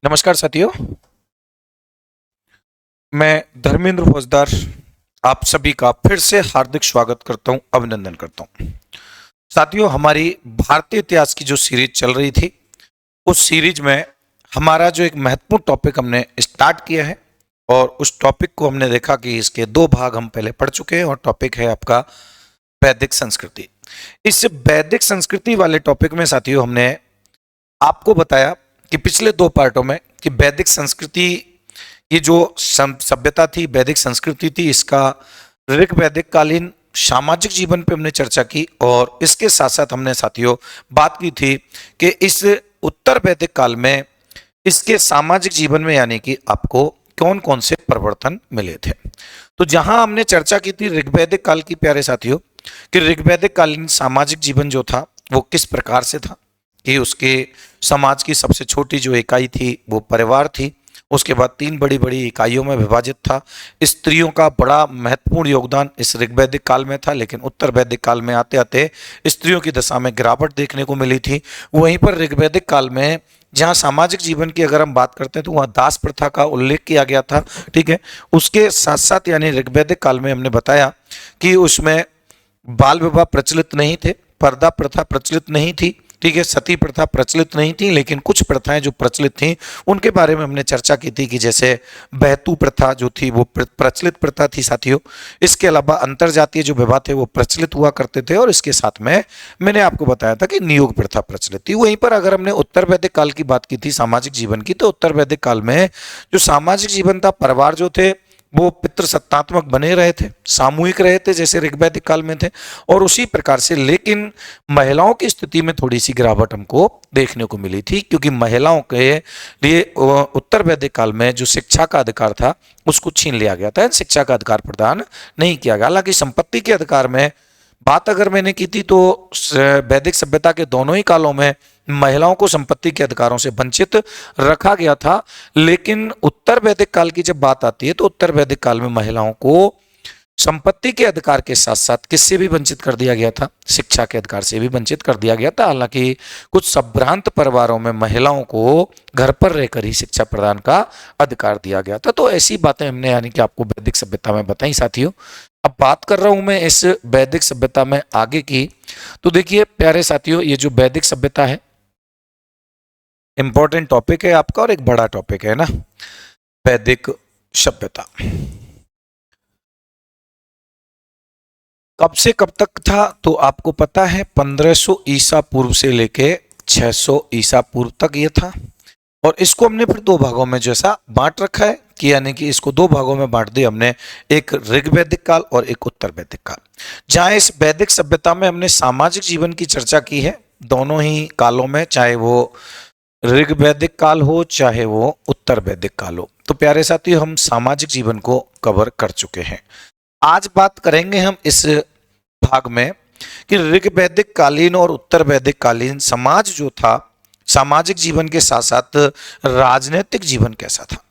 नमस्कार साथियों। मैं धर्मेंद्र फौजदार आप सभी का फिर से हार्दिक स्वागत करता हूं, अभिनंदन करता हूं। साथियों, हमारी भारतीय इतिहास की जो सीरीज चल रही थी उस सीरीज में हमारा जो एक महत्वपूर्ण टॉपिक हमने स्टार्ट किया है और उस टॉपिक को हमने देखा कि इसके दो भाग हम पहले पढ़ चुके हैं और टॉपिक है आपका वैदिक संस्कृति। इस वैदिक संस्कृति वाले टॉपिक में साथियों हमने आपको बताया कि पिछले दो पार्टों में कि वैदिक संस्कृति, ये जो सभ्यता थी, वैदिक संस्कृति थी, इसका ऋग वैदिक कालीन सामाजिक जीवन पे हमने चर्चा की और इसके साथ साथ हमने साथियों बात की थी कि इस उत्तर वैदिक काल में इसके सामाजिक जीवन में यानी कि आपको कौन कौन से परिवर्तन मिले थे। तो जहां हमने चर्चा की थी ऋग्वैदिक काल की, प्यारे साथियों, कि ऋग्वैदिक कालीन सामाजिक जीवन जो था वो किस प्रकार से था कि उसके समाज की सबसे छोटी जो इकाई थी वो परिवार थी। उसके बाद तीन बड़ी बड़ी इकाइयों में विभाजित था। स्त्रियों का बड़ा महत्वपूर्ण योगदान इस ऋग्वैदिक काल में था, लेकिन उत्तर वैदिक काल में आते आते स्त्रियों की दशा में गिरावट देखने को मिली थी। वहीं पर ऋग्वैदिक काल में जहाँ सामाजिक जीवन की अगर हम बात करते हैं तो वहाँ दास प्रथा का उल्लेख किया गया था। ठीक है, उसके साथ साथ यानी ऋग्वैदिक काल में हमने बताया कि उसमें बाल विवाह प्रचलित नहीं थे, पर्दा प्रथा प्रचलित नहीं थी, ठीक है, सती प्रथा प्रचलित नहीं थी, लेकिन कुछ प्रथाएं जो प्रचलित थी उनके बारे में हमने चर्चा की थी कि जैसे बहतू प्रथा जो थी वो प्रचलित प्रथा थी साथियों। इसके अलावा अंतरजातीय जो विवाह थे वो प्रचलित हुआ करते थे और इसके साथ में मैंने आपको बताया था कि नियोग प्रथा प्रचलित थी। वहीं पर अगर हमने उत्तर वैदिक काल की बात की थी सामाजिक जीवन की, तो उत्तर वैदिक काल में जो सामाजिक जीवन था, परिवार जो थे वो पितृसत्तात्मक बने रहे थे, सामूहिक रहे थे जैसे ऋग्वैदिक काल में थे, और उसी प्रकार से लेकिन महिलाओं की स्थिति में थोड़ी सी गिरावट हमको देखने को मिली थी, क्योंकि महिलाओं के लिए उत्तर वैदिक काल में जो शिक्षा का अधिकार था उसको छीन लिया गया था, शिक्षा का अधिकार प्रदान नहीं किया गया। हालांकि संपत्ति के अधिकार में बात अगर मैंने की थी तो वैदिक सभ्यता के दोनों ही कालों में महिलाओं को संपत्ति के अधिकारों से वंचित रखा गया था, लेकिन उत्तर वैदिक काल की जब बात आती है तो उत्तर वैदिक काल में महिलाओं को संपत्ति के अधिकार के साथ साथ किससे भी वंचित कर दिया गया था, शिक्षा के अधिकार से भी वंचित कर दिया गया था। हालांकि कुछ संभ्रांत परिवारों में महिलाओं को घर पर रहकर ही शिक्षा प्रदान का अधिकार दिया गया था। तो ऐसी बातें हमने यानी कि आपको वैदिक सभ्यता में बताई साथियों। अब बात कर रहा हूं मैं इस वैदिक सभ्यता में आगे की, तो देखिए प्यारे साथियों, ये जो वैदिक सभ्यता है इंपॉर्टेंट टॉपिक है आपका और एक बड़ा टॉपिक है ना, वैदिक सभ्यता कब से कब तक था तो आपको पता है 1500 ईसा पूर्व से लेके 600 ईसा पूर्व तक ये था। और इसको हमने फिर दो भागों में जैसा बांट रखा है कि यानी कि इसको दो भागों में बांट दिया हमने, एक ऋग्वैदिक काल और एक उत्तर वैदिक काल। जहां इस वैदिक सभ्यता में हमने सामाजिक जीवन की चर्चा की है दोनों ही कालों में, चाहे वो ऋग्वैदिक काल हो चाहे वो उत्तर वैदिक काल हो। तो प्यारे साथियों, हम सामाजिक जीवन को कवर कर चुके हैं। आज बात करेंगे हम इस भाग में कि ऋग्वैदिक कालीन और उत्तर वैदिक कालीन समाज जो था, सामाजिक जीवन के साथ साथ राजनीतिक जीवन कैसा था।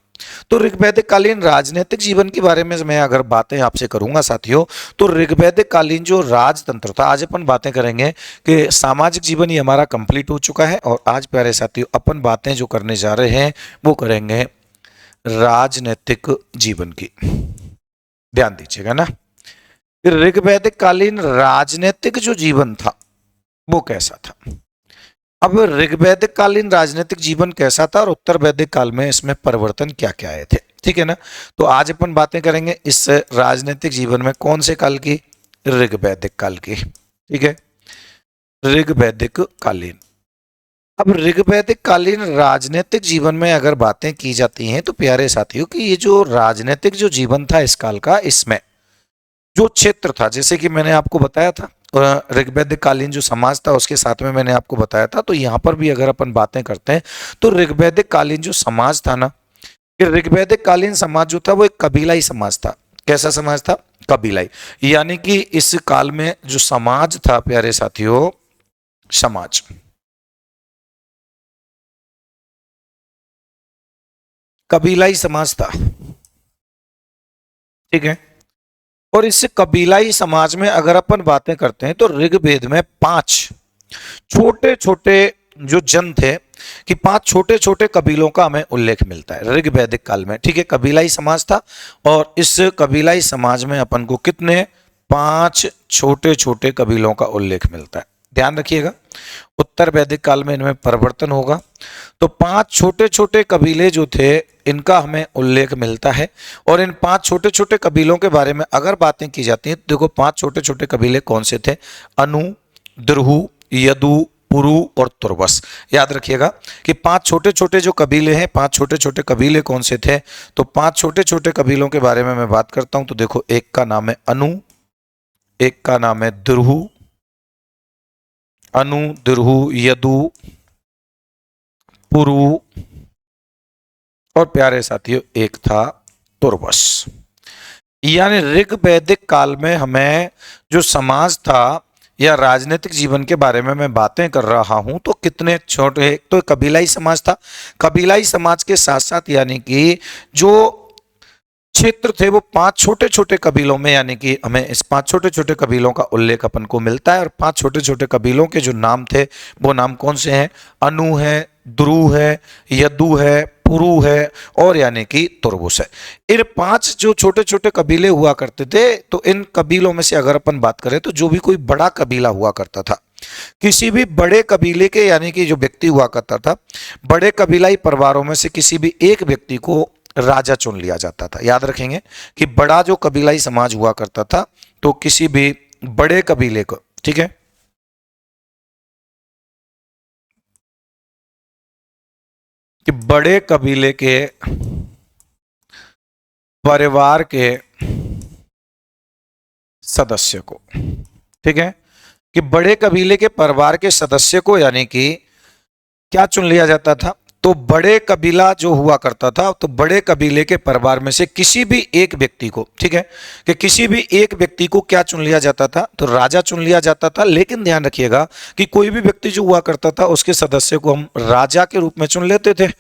तो ऋग्वैदिक कालीन राजनीतिक जीवन के बारे में मैं अगर बातें आपसे करूंगा साथियों, तो ऋग्वैदिक कालीन जो राजतंत्र था, आज अपन बातें करेंगे कि सामाजिक जीवन ही हमारा कंप्लीट हो चुका है और आज प्यारे साथियों अपन बातें जो करने जा रहे हैं वो करेंगे राजनीतिक जीवन की। ध्यान दीजिएगा ना, ऋग्वैदिक कालीन राजनीतिक जो जीवन था वो कैसा था। अब ऋग्वैदिक कालीन राजनीतिक जीवन कैसा था और उत्तर वैदिक काल में इसमें परिवर्तन क्या क्या आए थे, ठीक है ना। तो आज अपन बातें करेंगे इस राजनीतिक जीवन में कौन से काल की, ऋग्वैदिक काल की, ठीक है, ऋग्वैदिक कालीन। अब ऋग्वैदिक कालीन राजनीतिक जीवन में अगर बातें की जाती हैं तो प्यारे साथियों कि ये जो राजनीतिक जो जीवन था इस काल का, इसमें जो क्षेत्र था, जैसे कि मैंने आपको बताया था ऋग्वैदिक कालीन जो समाज था उसके साथ में मैंने आपको बताया था, तो यहाँ पर भी अगर अपन बातें करते हैं तो ऋग्वैदिक कालीन जो समाज था ना, ये ऋग्वैदिक कालीन समाज जो था वो एक कबीलाई समाज था। कैसा समाज था, कबीलाई। यानी कि इस काल में जो समाज था प्यारे साथियों, समाज कबीलाई समाज था, ठीक है। और इस कबीलाई समाज में अगर अपन बातें करते हैं तो ऋग्वेद में 5 छोटे छोटे जो जन थे कि 5 छोटे छोटे कबीलों का हमें उल्लेख मिलता है ऋग वैदिक काल में। ठीक है, कबीलाई समाज था और इस कबीलाई समाज में अपन को कितने 5 छोटे छोटे कबीलों का उल्लेख मिलता है। ध्यान रखिएगा, उत्तर वैदिक काल में इनमें परिवर्तन होगा। तो 5 छोटे छोटे कबीले जो थे इनका हमें उल्लेख मिलता है। और इन 5 छोटे छोटे कबीलों के बारे में अगर बातें की जाती हैं तो देखो 5 छोटे छोटे कबीले कौन से थे, अनु, द्रुहु, यदु, पुरु और तुर्वस। याद रखिएगा कि 5 छोटे छोटे जो कबीले हैं, 5 छोटे छोटे कबीले कौन से थे, तो 5 छोटे छोटे कबीलों के बारे में मैं बात करता हूं। तो देखो, एक का नाम है अनु, एक का नाम है द्रुहु, अनु, द्रुहु, यदु, पुरु और प्यारे साथियों एक था तुर्वस। यानी ऋग वैदिक काल में हमें जो समाज था या राजनीतिक जीवन के बारे में मैं बातें कर रहा हूं तो कितने छोटे, एक तो कबीलाई समाज था, कबीलाई समाज के साथ साथ यानी कि जो क्षेत्र थे वो 5 छोटे छोटे कबीलों में, यानी कि हमें इस 5 छोटे छोटे कबीलों का उल्लेख अपन को मिलता है। और 5 छोटे छोटे कबीलों के जो नाम थे वो नाम कौन से हैं, अनु है, द्रु है, यदु है, पुरु है और यानी कि तुर्वस है। इन 5 जो छोटे छोटे कबीले हुआ करते थे, तो इन कबीलों में से अगर अपन बात करें तो जो भी कोई बड़ा कबीला हुआ करता था, किसी भी बड़े कबीले के यानी कि जो व्यक्ति हुआ करता था, बड़े कबीलाई परिवारों में से किसी भी एक व्यक्ति को राजा चुन लिया जाता था। याद रखेंगे कि बड़ा जो कबीलाई समाज हुआ करता था तो किसी भी बड़े कबीले को, ठीक है, कि बड़े कबीले के परिवार के सदस्य को, ठीक है, कि बड़े कबीले के परिवार के सदस्य को यानी कि क्या चुन लिया जाता था, तो बड़े कबीला जो हुआ करता था तो बड़े कबीले के परिवार में से किसी भी एक व्यक्ति को, ठीक है, कि किसी भी एक व्यक्ति को क्या चुन लिया जाता था, तो राजा चुन लिया जाता था। लेकिन ध्यान रखिएगा कि कोई भी व्यक्ति जो हुआ करता था उसके सदस्य को हम राजा के रूप में चुन लेते थे।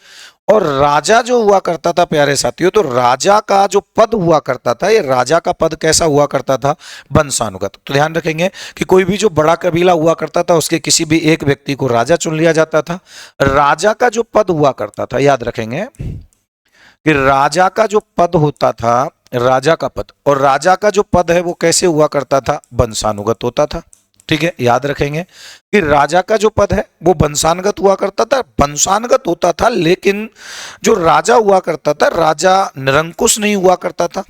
और राजा जो हुआ करता था प्यारे साथियों, तो राजा का जो पद हुआ करता था, ये राजा का पद कैसा हुआ करता था, वंशानुगत। तो ध्यान रखेंगे कि कोई भी जो बड़ा कबीला हुआ करता था उसके किसी भी एक व्यक्ति को राजा चुन लिया जाता था। राजा का जो पद हुआ करता था, याद रखेंगे कि राजा का जो पद होता था, राजा का पद, और राजा का जो पद है वो कैसे हुआ करता था, वंशानुगत होता था। ठीक है, याद रखेंगे कि राजा का जो पद है वो वंशानुगत हुआ करता था, वंशानुगत होता था। लेकिन जो राजा हुआ करता था, राजा निरंकुश नहीं हुआ करता था,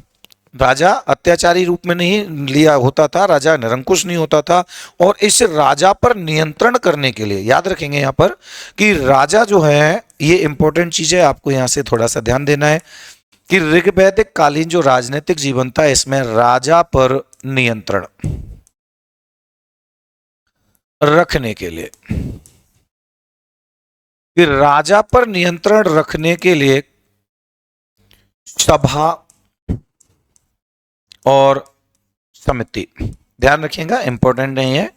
राजा अत्याचारी रूप में नहीं लिया होता था, राजा निरंकुश नहीं होता था। और इस राजा पर नियंत्रण करने के लिए, याद रखेंगे यहां पर कि राजा जो है, ये इंपॉर्टेंट चीज है, आपको यहां से थोड़ा सा ध्यान देना है कि ऋग्वैदिक कालीन जो राजनीतिक जीवन था इसमें राजा पर नियंत्रण रखने के लिए, कि राजा पर नियंत्रण रखने के लिए सभा और समिति, ध्यान रखिएगा इंपॉर्टेंट नहीं है,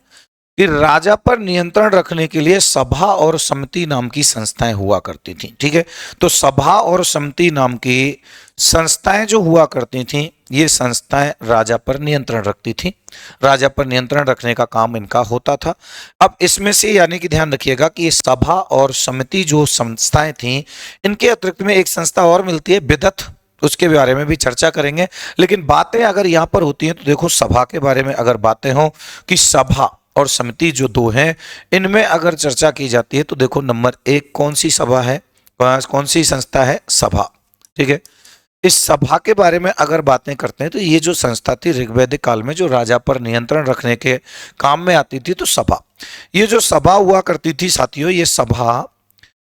कि राजा पर नियंत्रण रखने के लिए सभा और समिति नाम की संस्थाएं हुआ करती थी। ठीक है, तो सभा और समिति नाम की संस्थाएं जो हुआ करती थी, ये संस्थाएं राजा पर नियंत्रण रखती थी, राजा पर नियंत्रण रखने का काम इनका होता था। अब इसमें से यानी कि ध्यान रखिएगा कि ये सभा और समिति जो संस्थाएं थी, इनके अतिरिक्त में एक संस्था और मिलती है विदत, उसके बारे में भी चर्चा करेंगे। लेकिन बातें अगर यहाँ पर होती हैं तो देखो, सभा के बारे में अगर बातें हो कि सभा और समिति जो दो हैं, इनमें अगर चर्चा की जाती है तो देखो नंबर 1 कौन सी सभा है, कौन सी संस्था है, सभा। ठीक है, इस सभा के बारे में अगर बातें करते हैं तो ये जो संस्था थी ऋग्वैदिक काल में जो राजा पर नियंत्रण रखने के काम में आती थी, तो सभा, ये जो सभा हुआ करती थी साथियों, ये सभा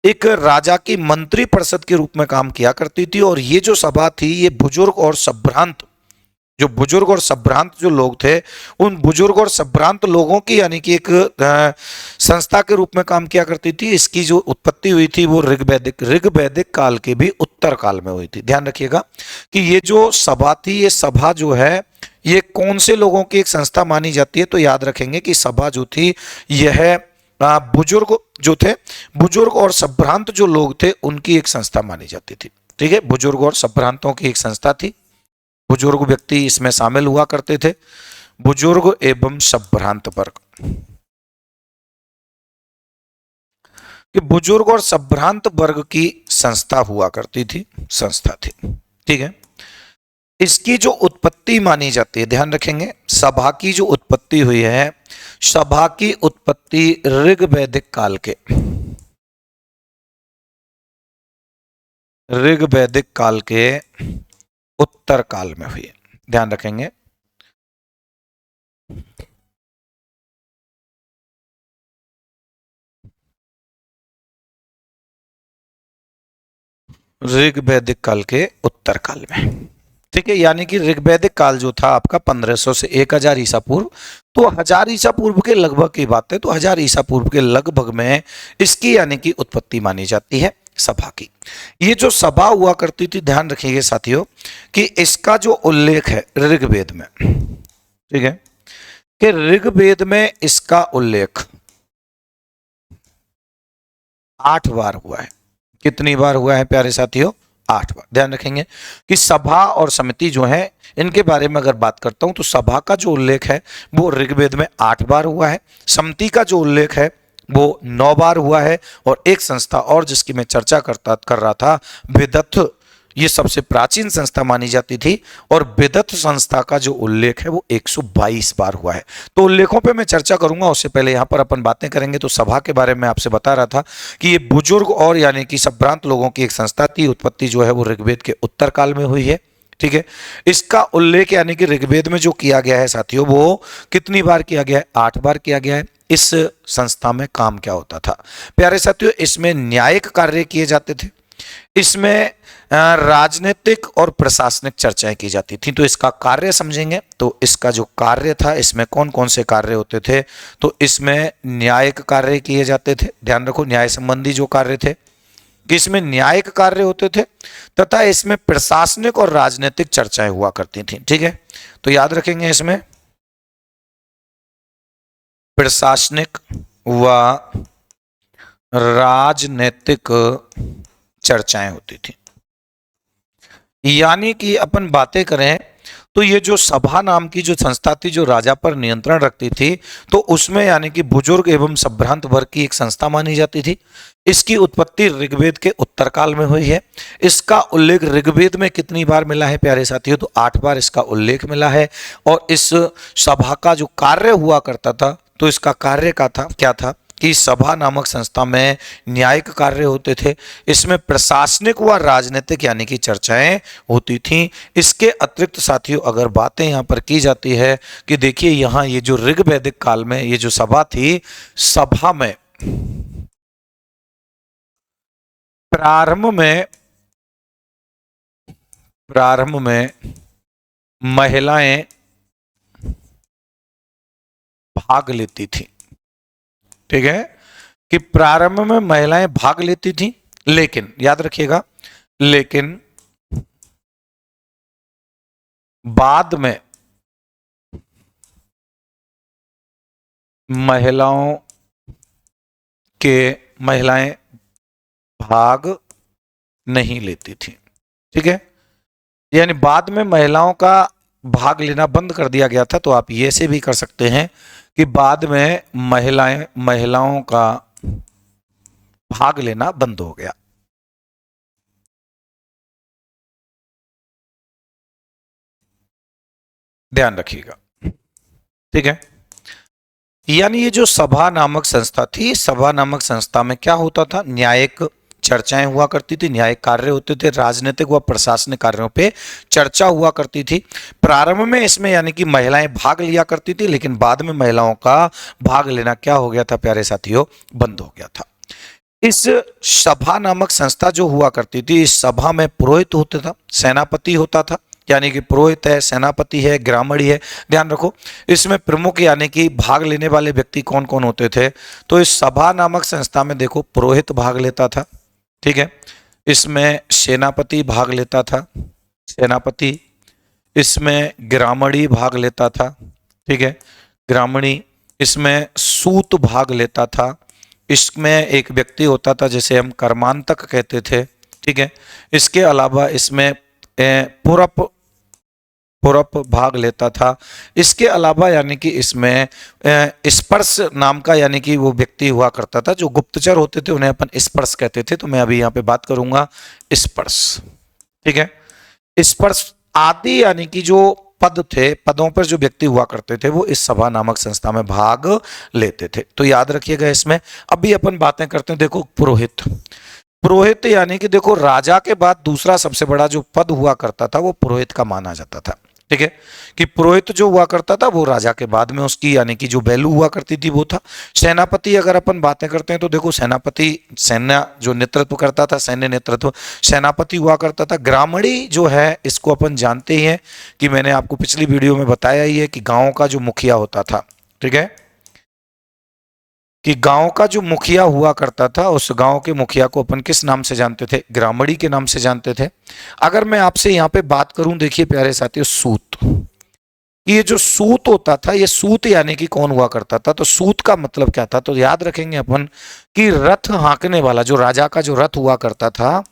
एक राजा की मंत्री परिषद के रूप में काम किया करती थी। और ये जो सभा थी, ये बुजुर्ग और संभ्रांत, जो बुजुर्ग और संभ्रांत जो लोग थे, उन बुजुर्ग और संभ्रांत लोगों की यानी कि एक संस्था के रूप में काम किया करती थी। इसकी जो उत्पत्ति हुई थी वो ऋग्वैदिक काल के भी उत्तर काल में हुई थी। ध्यान रखिएगा कि ये जो सभा थी, ये सभा जो है ये कौन से लोगों की एक संस्था मानी जाती है, तो याद रखेंगे कि सभा जो थी यह बुजुर्ग जो थे, बुजुर्ग और संभ्रांत जो लोग थे उनकी एक संस्था मानी जाती थी। ठीक है, बुजुर्ग और संभ्रांतों की एक संस्था थी, बुजुर्ग व्यक्ति इसमें शामिल हुआ करते थे, बुजुर्ग एवं संभ्रांत वर्ग। कि बुजुर्ग और संभ्रांत वर्ग की संस्था हुआ करती थी, संस्था थी। ठीक है, इसकी जो उत्पत्ति मानी जाती है, ध्यान रखेंगे, सभा की जो उत्पत्ति हुई है, सभा की उत्पत्ति ऋग्वैदिक काल के, ऋग्वैदिक काल के उत्तर काल में हुई है, ध्यान रखेंगे। ऋग्वैदिक काल के उत्तर काल में, ठीक है, यानी कि ऋग्वैदिक काल जो था आपका 1500 से 1000 ईसा पूर्व, तो 1000 ईसा पूर्व के लगभग की बात है, तो 1000 ईसा पूर्व के लगभग में इसकी यानी कि उत्पत्ति मानी जाती है सभा की। ये जो सभा हुआ करती थी, ध्यान रखिएगा साथियों कि इसका जो उल्लेख है ऋग्वेद में, ठीक है, कि ऋग्वेद में इसका उल्लेख 8 बार हुआ है। कितनी बार हुआ है प्यारे साथियों? 8 बार। ध्यान रखेंगे कि सभा और समिति जो है, इनके बारे में अगर बात करता हूं तो सभा का जो उल्लेख है वो ऋग्वेद में 8 बार हुआ है, समिति का जो उल्लेख है वो 9 बार हुआ है, और एक संस्था और जिसकी मैं चर्चा कर रहा था, विदथ, ये सबसे प्राचीन संस्था मानी जाती थी, और विदथ संस्था का जो उल्लेख है वो 122 बार हुआ है। तो उल्लेखों पे मैं चर्चा करूंगा, उससे पहले यहां पर अपन बातें करेंगे। तो सभा के बारे में आपसे बता रहा था कि ये बुजुर्ग और यानी कि संभ्रांत लोगों की एक संस्था थी, उत्पत्ति जो है वो ऋग्वेद के उत्तर काल में हुई है। ठीक है, इसका उल्लेख यानी कि ऋग्वेद में जो किया गया है साथियों, वो कितनी बार किया गया है? 8 बार किया गया है। इस संस्था में काम क्या होता था प्यारे साथियों? इसमें न्यायिक कार्य किए जाते थे, इसमें राजनीतिक और प्रशासनिक चर्चाएं की जाती थी। तो इसका कार्य समझेंगे तो इसका जो कार्य था, इसमें कौन कौन से कार्य होते थे? तो इसमें न्यायिक कार्य किए जाते थे, ध्यान रखो, न्याय संबंधी जो कार्य थे कि इसमें न्यायिक कार्य होते थे, तथा इसमें प्रशासनिक और राजनीतिक चर्चाएं हुआ करती थी। ठीक है, तो याद रखेंगे इसमें प्रशासनिक व राजनीतिक चर्चाएं होती थी। यानी कि अपन बातें करें तो ये जो सभा नाम की जो संस्था थी, जो राजा पर नियंत्रण रखती थी, तो उसमें यानी कि बुजुर्ग एवं संभ्रांत वर्ग की एक संस्था मानी जाती थी। इसकी उत्पत्ति ऋग्वेद के उत्तर काल में हुई है। इसका उल्लेख ऋग्वेद में कितनी बार मिला है प्यारे साथियों? तो 8 बार इसका उल्लेख मिला है। और इस सभा का जो कार्य हुआ करता था, तो इसका कार्य का था क्या था कि सभा नामक संस्था में न्यायिक कार्य होते थे, इसमें प्रशासनिक व राजनीतिक यानी कि चर्चाएं होती थीं। इसके अतिरिक्त साथियों अगर बातें यहाँ पर की जाती है कि देखिए यहाँ ये जो ऋग्वैदिक काल में ये जो सभा थी, सभा में प्रारंभ में महिलाएं भाग लेती थी। ठीक है, कि प्रारंभ में महिलाएं भाग लेती थी, लेकिन याद रखिएगा, लेकिन बाद में महिलाएं भाग नहीं लेती थी। ठीक है, यानी बाद में महिलाओं का भाग लेना बंद कर दिया गया था। तो आप ये से भी कर सकते हैं कि बाद में महिलाओं का भाग लेना बंद हो गया। ध्यान रखिएगा, ठीक है। यानी ये जो सभा नामक संस्था थी, सभा नामक संस्था में क्या होता था? न्यायिक चर्चाएं हुआ करती थी, न्यायिक कार्य होते थे, राजनीतिक व प्रशासनिक कार्यों पे चर्चा हुआ करती थी। प्रारंभ में इसमें यानी कि महिलाएं भाग लिया करती थी, लेकिन बाद में महिलाओं का भाग लेना क्या हो गया था प्यारे साथियों? बंद हो गया था। इस सभा नामक संस्था जो हुआ करती थी, इस सभा में पुरोहित होता था, सेनापति होता था, यानी कि पुरोहित है, सेनापति है, ग्रामणी है। ध्यान रखो, इसमें प्रमुख यानी कि भाग लेने वाले व्यक्ति कौन कौन होते थे? तो इस सभा नामक संस्था में देखो, पुरोहित भाग लेता था, ठीक है, इसमें सेनापति भाग लेता था, सेनापति, इसमें ग्रामणी भाग लेता था, ठीक है, ग्रामणी, इसमें सूत भाग लेता था, इसमें एक व्यक्ति होता था जिसे हम कर्मांतक कहते थे। ठीक है, इसके अलावा इसमें पुरप पुरप भाग लेता था। इसके अलावा यानी कि इसमें स्पर्श नाम का यानी कि वो व्यक्ति हुआ करता था, जो गुप्तचर होते थे उन्हें अपन स्पर्श कहते थे। तो मैं अभी यहाँ पे बात करूंगा स्पर्श, ठीक है। स्पर्श आदि यानी कि जो पद थे, पदों पर जो व्यक्ति हुआ करते थे वो इस सभा नामक संस्था में भाग लेते थे। तो याद रखिएगा इसमें। अभी अपन बातें करते हैं, देखो पुरोहित। पुरोहित यानी कि देखो राजा के बाद दूसरा सबसे बड़ा जो पद हुआ करता था वो पुरोहित का माना जाता था, ठीक है। कि पुरोहित जो हुआ करता था वो राजा के बाद में उसकी यानी कि जो वैल्यू हुआ करती थी वो था। सेनापति अगर अपन बातें करते हैं तो देखो सेनापति सेना जो नेतृत्व करता था, सैन्य नेतृत्व सेनापति हुआ करता था। ग्रामणी जो है इसको अपन जानते ही हैं कि मैंने आपको पिछली वीडियो में बताया ही है कि गांव का जो मुखिया होता था, ठीक है, कि गांव का जो मुखिया हुआ करता था उस गांव के मुखिया को अपन किस नाम से जानते थे, ग्रामणी के नाम से जानते थे। अगर मैं आपसे यहाँ पे बात करूं, देखिए प्यारे साथियों, सूत, ये जो सूत होता था, ये सूत यानी कि कौन हुआ करता था, तो सूत का मतलब क्या था, तो याद रखेंगे अपन कि रथ हाँकने वाला, जो राजा का जो रथ हुआ करता था,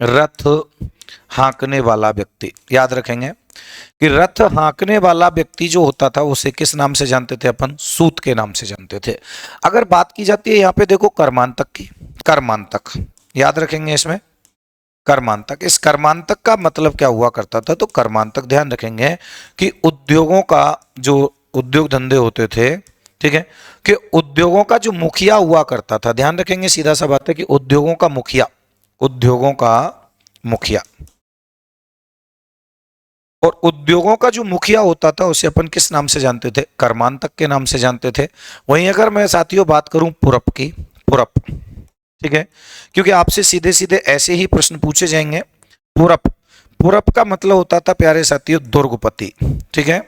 रथ हाँकने वाला व्यक्ति, याद रखेंगे कि रथ हाँकने वाला व्यक्ति जो होता था उसे किस नाम से जानते थे अपन, सूत के नाम से जानते थे। अगर बात की जाती है यहाँ पे देखो कर्मांतक की, कर्मांतक याद रखेंगे इसमें, कर्मांतक। इस कर्मांतक का मतलब क्या हुआ करता था, तो कर्मांतक ध्यान रखेंगे कि उद्योगों का जो उद्योग धंधे होते थे, ठीक है, कि उद्योगों का जो मुखिया हुआ करता था, ध्यान रखेंगे सीधा सा बात है कि उद्योगों का मुखिया, उद्योगों का मुखिया, और उद्योगों का जो मुखिया होता था उसे अपन किस नाम से जानते थे, कर्मांतक के नाम से जानते थे। वहीं अगर मैं साथियों बात करूं पुरप की, पुरप, ठीक है, क्योंकि आपसे सीधे सीधे ऐसे ही प्रश्न पूछे जाएंगे। पुरप, पुरप का मतलब होता था प्यारे साथियों दुर्गपति, ठीक है,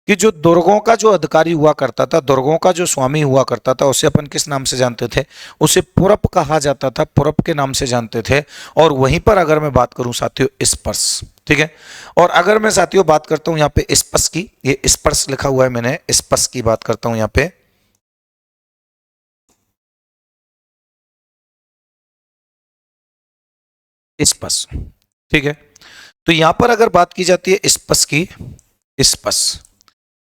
कि जो दुर्गों का जो अधिकारी हुआ करता था, दुर्गों का जो स्वामी हुआ करता था उसे अपन किस नाम से जानते थे, उसे पुरप कहा जाता था, पुरप के नाम से जानते थे। और वहीं पर अगर मैं बात करूं साथियों स्पर्श, ठीक है, और अगर मैं साथियों बात करता हूं यहाँ पे स्पर्श की, ये स्पर्श लिखा हुआ है मैंने, स्पर्श की बात करता हूं यहाँ पे, स्पर्श, ठीक है। तो यहां पर अगर बात की जाती है स्पर्श की, स्पर्श,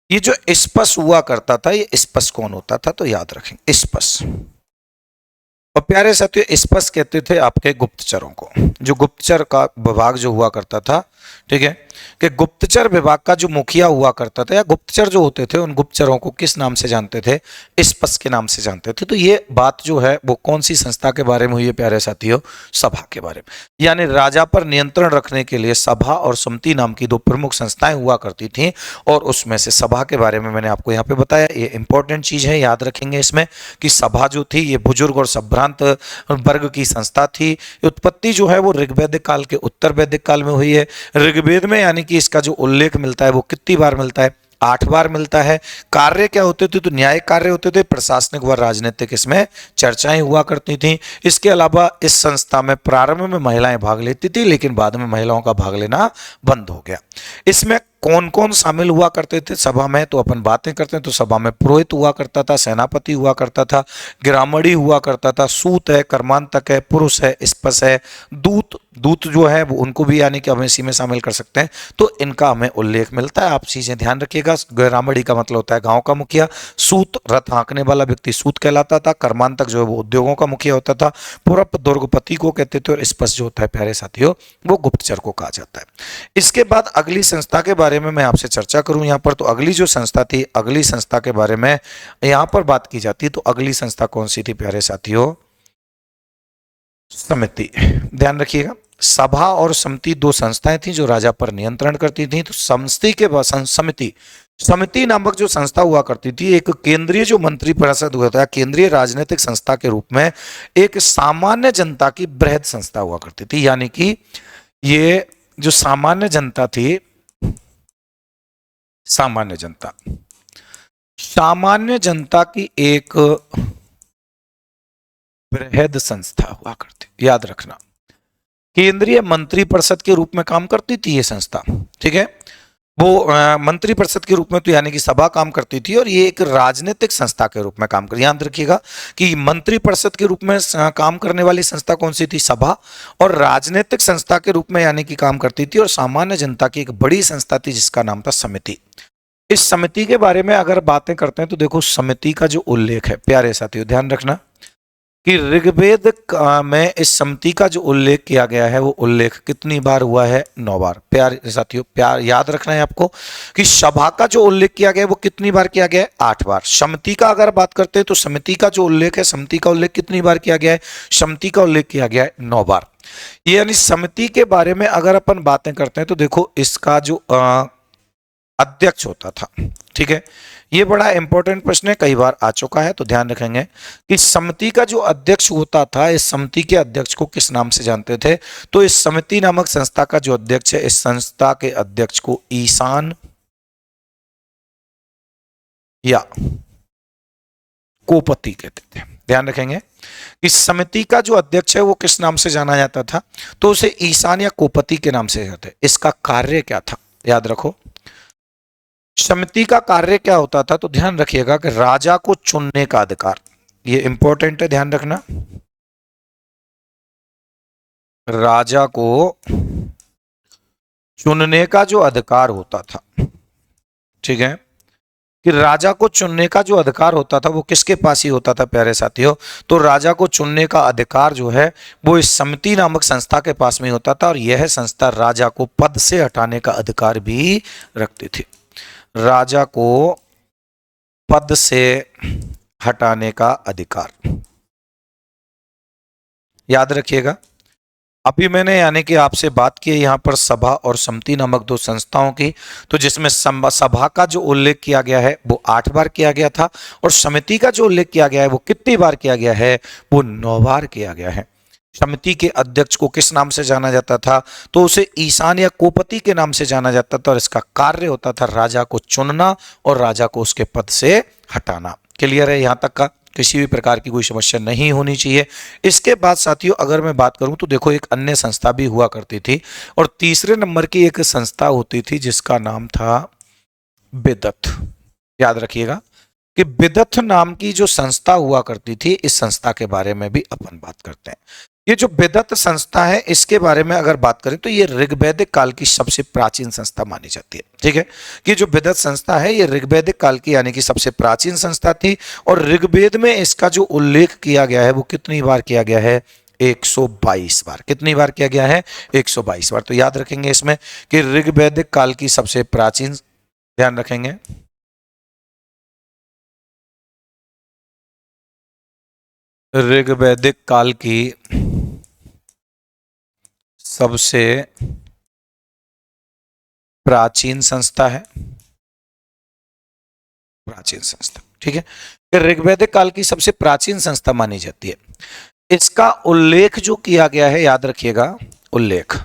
ये जो स्पर्श हुआ करता था, ये स्पर्श कौन होता था, तो याद रखें स्पर्श। और प्यारे साथियों स्पर्श कहते थे आपके गुप्तचरों को, जो गुप्तचर का विभाग जो हुआ करता था, ठीक है, कि गुप्तचर विभाग का जो मुखिया हुआ करता था या गुप्तचर जो होते थे उन गुप्तचरों को किस नाम से जानते थे, स्पर्श के नाम से जानते थे। तो ये बात जो है वो कौन सी संस्था के बारे में हुई है प्यारे साथियों, सभा के बारे में। यानी राजा पर नियंत्रण रखने के लिए सभा और समिति नाम की दो प्रमुख संस्थाएं हुआ करती थी, और उसमें से सभा के बारे में मैंने आपको यहाँ पे बताया। ये इंपॉर्टेंट चीज है, याद रखेंगे इसमें कि सभा जो थी ये बुजुर्ग और संभ्रांत वर्ग की संस्था थी। उत्पत्ति जो है वो ऋग्वैदिक काल के उत्तर वैदिक काल में हुई है। ऋग्वेद में यानी कि इसका जो उल्लेख मिलता है वो कितनी बार मिलता है, 8 बार मिलता है। कार्य क्या होते थे, तो न्यायिक कार्य होते थे, प्रशासनिक व राजनीतिक इसमें चर्चाएं हुआ करती थी। इसके अलावा इस संस्था में प्रारंभ में महिलाएं भाग लेती थी, लेकिन बाद में महिलाओं का भाग लेना बंद हो गया। इसमें कौन कौन शामिल हुआ करते थे सभा में, तो अपन बातें करते हैं तो सभा में पुरोहित हुआ करता था, सेनापति हुआ करता था, ग्रामणी हुआ करता था, सूत है, कर्मांतक है, पुरुष है, स्पर्श है, दूत, दूत जो है वो उनको भी यानी कि हम इसी में शामिल कर सकते हैं। तो इनका हमें उल्लेख मिलता है, आप चीजें ध्यान रखिएगा। ग्रामणी का मतलब होता है गांव का मुखिया, सूत रथ हाँकने वाला व्यक्ति सूत कहलाता था, कर्मांतक जो है वो उद्योगों का मुखिया होता था, पुरप दुर्गपति को कहते थे, और स्पर्श जो होता है प्यारे साथियों वो गुप्तचर को कहा जाता है। इसके बाद अगली संस्था के बारे में मैं आपसे चर्चा करूं यहाँ पर, तो अगली जो संस्था थी, अगली संस्था के बारे में यहाँ पर बात की जाती है, तो अगली संस्था कौन सी थी प्यारे साथियों, समिति। ध्यान रखिएगा, सभा और समिति दो संस्थाएं थी जो राजा पर नियंत्रण करती थी। तो समिति के बाद समिति, समिति नामक जो संस्था हुआ करती थी, एक केंद्रीय जो मंत्री परिषद हुआ था, केंद्रीय राजनीतिक संस्था के रूप में एक सामान्य जनता की बृहद संस्था हुआ करती थी। यानी कि ये जो सामान्य जनता थी, सामान्य जनता, सामान्य जनता की एक बृहद संस्था हुआ करती, याद रखना। केंद्रीय मंत्री परिषद के रूप में काम करती थी ये संस्था, ठीक है। वो मंत्रिपरिषद के रूप में तो यानी कि सभा काम करती थी, और ये एक राजनीतिक संस्था के रूप में काम कर, याद रखिएगा कि मंत्रिपरिषद के रूप में काम करने वाली संस्था कौन सी थी, सभा, और राजनीतिक संस्था के रूप में यानी कि काम करती थी, और सामान्य जनता की एक बड़ी संस्था थी जिसका नाम था समिति। इस समिति के बारे में अगर बातें करते हैं तो देखो समिति का जो उल्लेख है प्यारे साथियों, ध्यान रखना कि ऋग्वेद में इस समिति का जो उल्लेख किया गया है वो उल्लेख कितनी बार हुआ है, 9 बार। प्यारे साथियों, प्यार याद रखना है आपको कि सभा का जो उल्लेख किया गया है वो कितनी बार किया गया है, 8 बार। समिति का अगर बात करते हैं तो समिति का जो उल्लेख है, समिति का उल्लेख कितनी बार किया गया है, समिति का उल्लेख किया गया है 9 बार। ये यानी समिति के बारे में अगर अपन बातें करते हैं तो देखो इसका जो अध्यक्ष होता था, ठीक है, ये बड़ा इंपॉर्टेंट प्रश्न है, कई बार आ चुका है, तो ध्यान रखेंगे कि समिति का जो अध्यक्ष होता था, इस समिति के अध्यक्ष को किस नाम से जानते थे, तो इस समिति नामक संस्था का जो अध्यक्ष है, इस संस्था के अध्यक्ष को ईशान या कोपति कहते थे। ध्यान रखेंगे कि समिति का जो अध्यक्ष है वो किस नाम से जाना जाता था, तो उसे ईशान या कोपति के नाम से जाते। इसका कार्य क्या था, याद रखो समिति का कार्य क्या होता था, तो ध्यान रखिएगा कि राजा को चुनने का अधिकार, ये इंपॉर्टेंट है, ध्यान रखना, राजा को चुनने का जो अधिकार होता था, ठीक है, कि राजा को चुनने का जो अधिकार होता था वो किसके पास ही होता था प्यारे साथियों, तो राजा को चुनने का अधिकार जो है वो इस समिति नामक संस्था के पास में होता था, और यह संस्था राजा को पद से हटाने का अधिकार भी रखती थी। राजा को पद से हटाने का अधिकार, याद रखिएगा। अभी मैंने यानी कि आपसे बात की है यहाँ पर सभा और समिति नामक 2 संस्थाओं की, तो जिसमें सभा का जो उल्लेख किया गया है वो 8 बार किया गया था, और समिति का जो उल्लेख किया गया है वो कितनी बार किया गया है, वो 9 बार किया गया है। समिति के अध्यक्ष को किस नाम से जाना जाता था, तो उसे ईशान या कोपति के नाम से जाना जाता था, और इसका कार्य होता था राजा को चुनना और राजा को उसके पद से हटाना। क्लियर है, यहां तक का किसी भी प्रकार की कोई समस्या नहीं होनी चाहिए। इसके बाद साथियों अगर मैं बात करूं तो देखो एक अन्य संस्था भी हुआ करती थी, और तीसरे नंबर की एक संस्था होती थी जिसका नाम था बिदत। याद रखिएगा कि बिदत नाम की जो संस्था हुआ करती थी, इस संस्था के बारे में भी अपन बात करते हैं। ये जो बिदत संस्था है इसके बारे में अगर बात करें तो ये ऋग्वैदिक काल की सबसे प्राचीन संस्था मानी जाती है, ठीक है, कि जो बिदत संस्था है ये ऋग्वैदिक काल की यानी कि सबसे प्राचीन संस्था थी, और ऋग्वेद में इसका जो उल्लेख किया गया है वो कितनी बार किया गया है, 122 बार। कितनी बार किया गया है, 122 बार। तो याद रखेंगे इसमें कि ऋग्वैदिक काल की सबसे प्राचीन, ध्यान रखेंगे ऋग्वैदिक काल की सबसे प्राचीन संस्था है, प्राचीन संस्था, ठीक है, ऋग्वैदिक काल की सबसे प्राचीन संस्था मानी जाती है। इसका उल्लेख जो किया गया है, याद रखिएगा उल्लेख,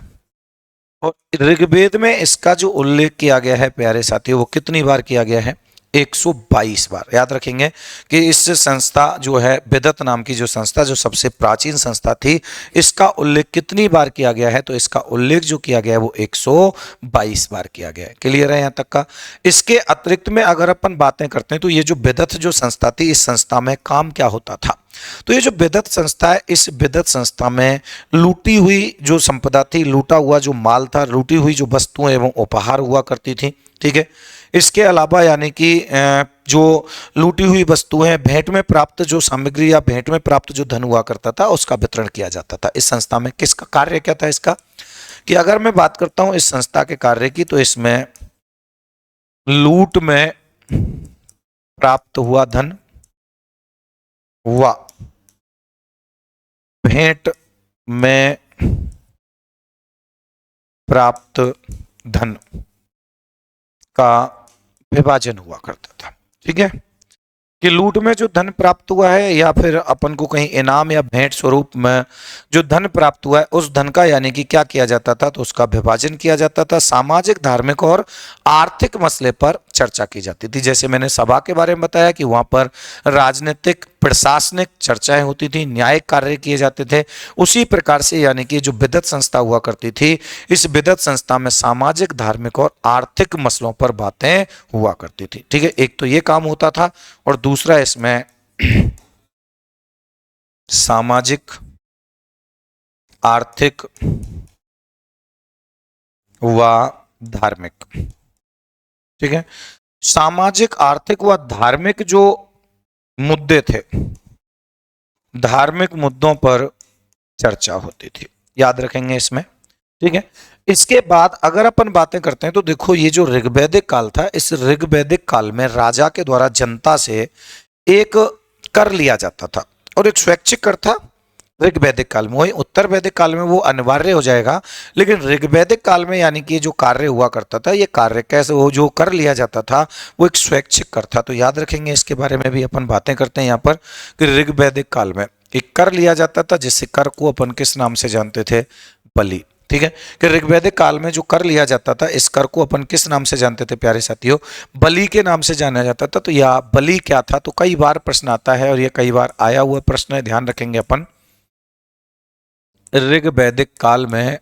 और ऋग्वेद में इसका जो उल्लेख किया गया है प्यारे साथियों वो कितनी बार किया गया है, 122 बार। याद रखेंगे कि इस संस्था जो है बिदत नाम की जो संस्था जो सबसे प्राचीन संस्था थी, इसका उल्लेख कितनी बार किया गया है, तो इसका उल्लेख जो किया गया है वो 122 बार किया गया है। क्लियर है यहाँ तक का। इसके अतिरिक्त में अगर अपन बातें करते हैं तो ये जो बिदत जो संस्था थी, इस संस्था में काम क्या होता था, तो ये जो बिदत संस्था है, इस बिदत संस्था में लूटी हुई जो संपदा थी, लूटा हुआ जो माल था, लूटी हुई जो वस्तुएं एवं उपहार हुआ करती थी, ठीक है, इसके अलावा यानी कि जो लूटी हुई वस्तुएं, भेंट में प्राप्त जो सामग्री या भेंट में प्राप्त जो धन हुआ करता था उसका वितरण किया जाता था। इस संस्था में किसका कार्य क्या था इसका, कि अगर मैं बात करता हूं इस संस्था के कार्य की, तो इसमें लूट में प्राप्त हुआ धन व भेंट में प्राप्त धन का विभाजन हुआ करता था, ठीक है, कि लूट में जो धन प्राप्त हुआ है या फिर अपन को कहीं इनाम या भेंट स्वरूप में जो धन प्राप्त हुआ है उस धन का यानी कि क्या किया जाता था, तो उसका विभाजन किया जाता था। सामाजिक, धार्मिक और आर्थिक मसले पर चर्चा की जाती थी। जैसे मैंने सभा के बारे में बताया कि वहां पर राजनीतिक प्रशासनिक चर्चाएं होती थी, न्यायिक कार्य किए जाते थे। उसी प्रकार से यानी कि जो विद्वत संस्था हुआ करती थी, इस विद्वत संस्था में सामाजिक, धार्मिक और आर्थिक मसलों पर बातें हुआ करती थी। ठीक है, एक तो ये काम होता था और दूसरा इसमें सामाजिक, आर्थिक व धार्मिक। ठीक है, सामाजिक, आर्थिक व धार्मिक जो मुद्दे थे, धार्मिक मुद्दों पर चर्चा होती थी, याद रखेंगे इसमें। ठीक है, इसके बाद अगर अपन बातें करते हैं तो देखो ये जो ऋग्वैदिक काल था, इस ऋग्वैदिक काल में राजा के द्वारा जनता से एक कर लिया जाता था और एक स्वैच्छिक कर था ऋग्वैदिक काल में। वही उत्तर वैदिक काल में वो अनिवार्य हो जाएगा, लेकिन ऋग्वैदिक काल में यानी कि जो कार्य हुआ करता था, ये कार्य कैसे, वो जो कर लिया जाता था वो एक स्वैच्छिक कर था। तो याद रखेंगे, इसके बारे में भी अपन बातें करते हैं यहाँ पर कि ऋग्वैदिक काल में एक कर लिया जाता था, जिससे कर को अपन किस नाम से जानते थे, बलि। ठीक है, कि ऋग्वैदिक काल में जो कर लिया जाता था, इस कर को अपन किस नाम से जानते थे प्यारे साथियों, बलि के नाम से जाना जाता था। तो यह बलि क्या था, तो कई बार प्रश्न आता है और ये कई बार आया हुआ प्रश्न है, ध्यान रखेंगे अपन। ऋग्वैदिक काल में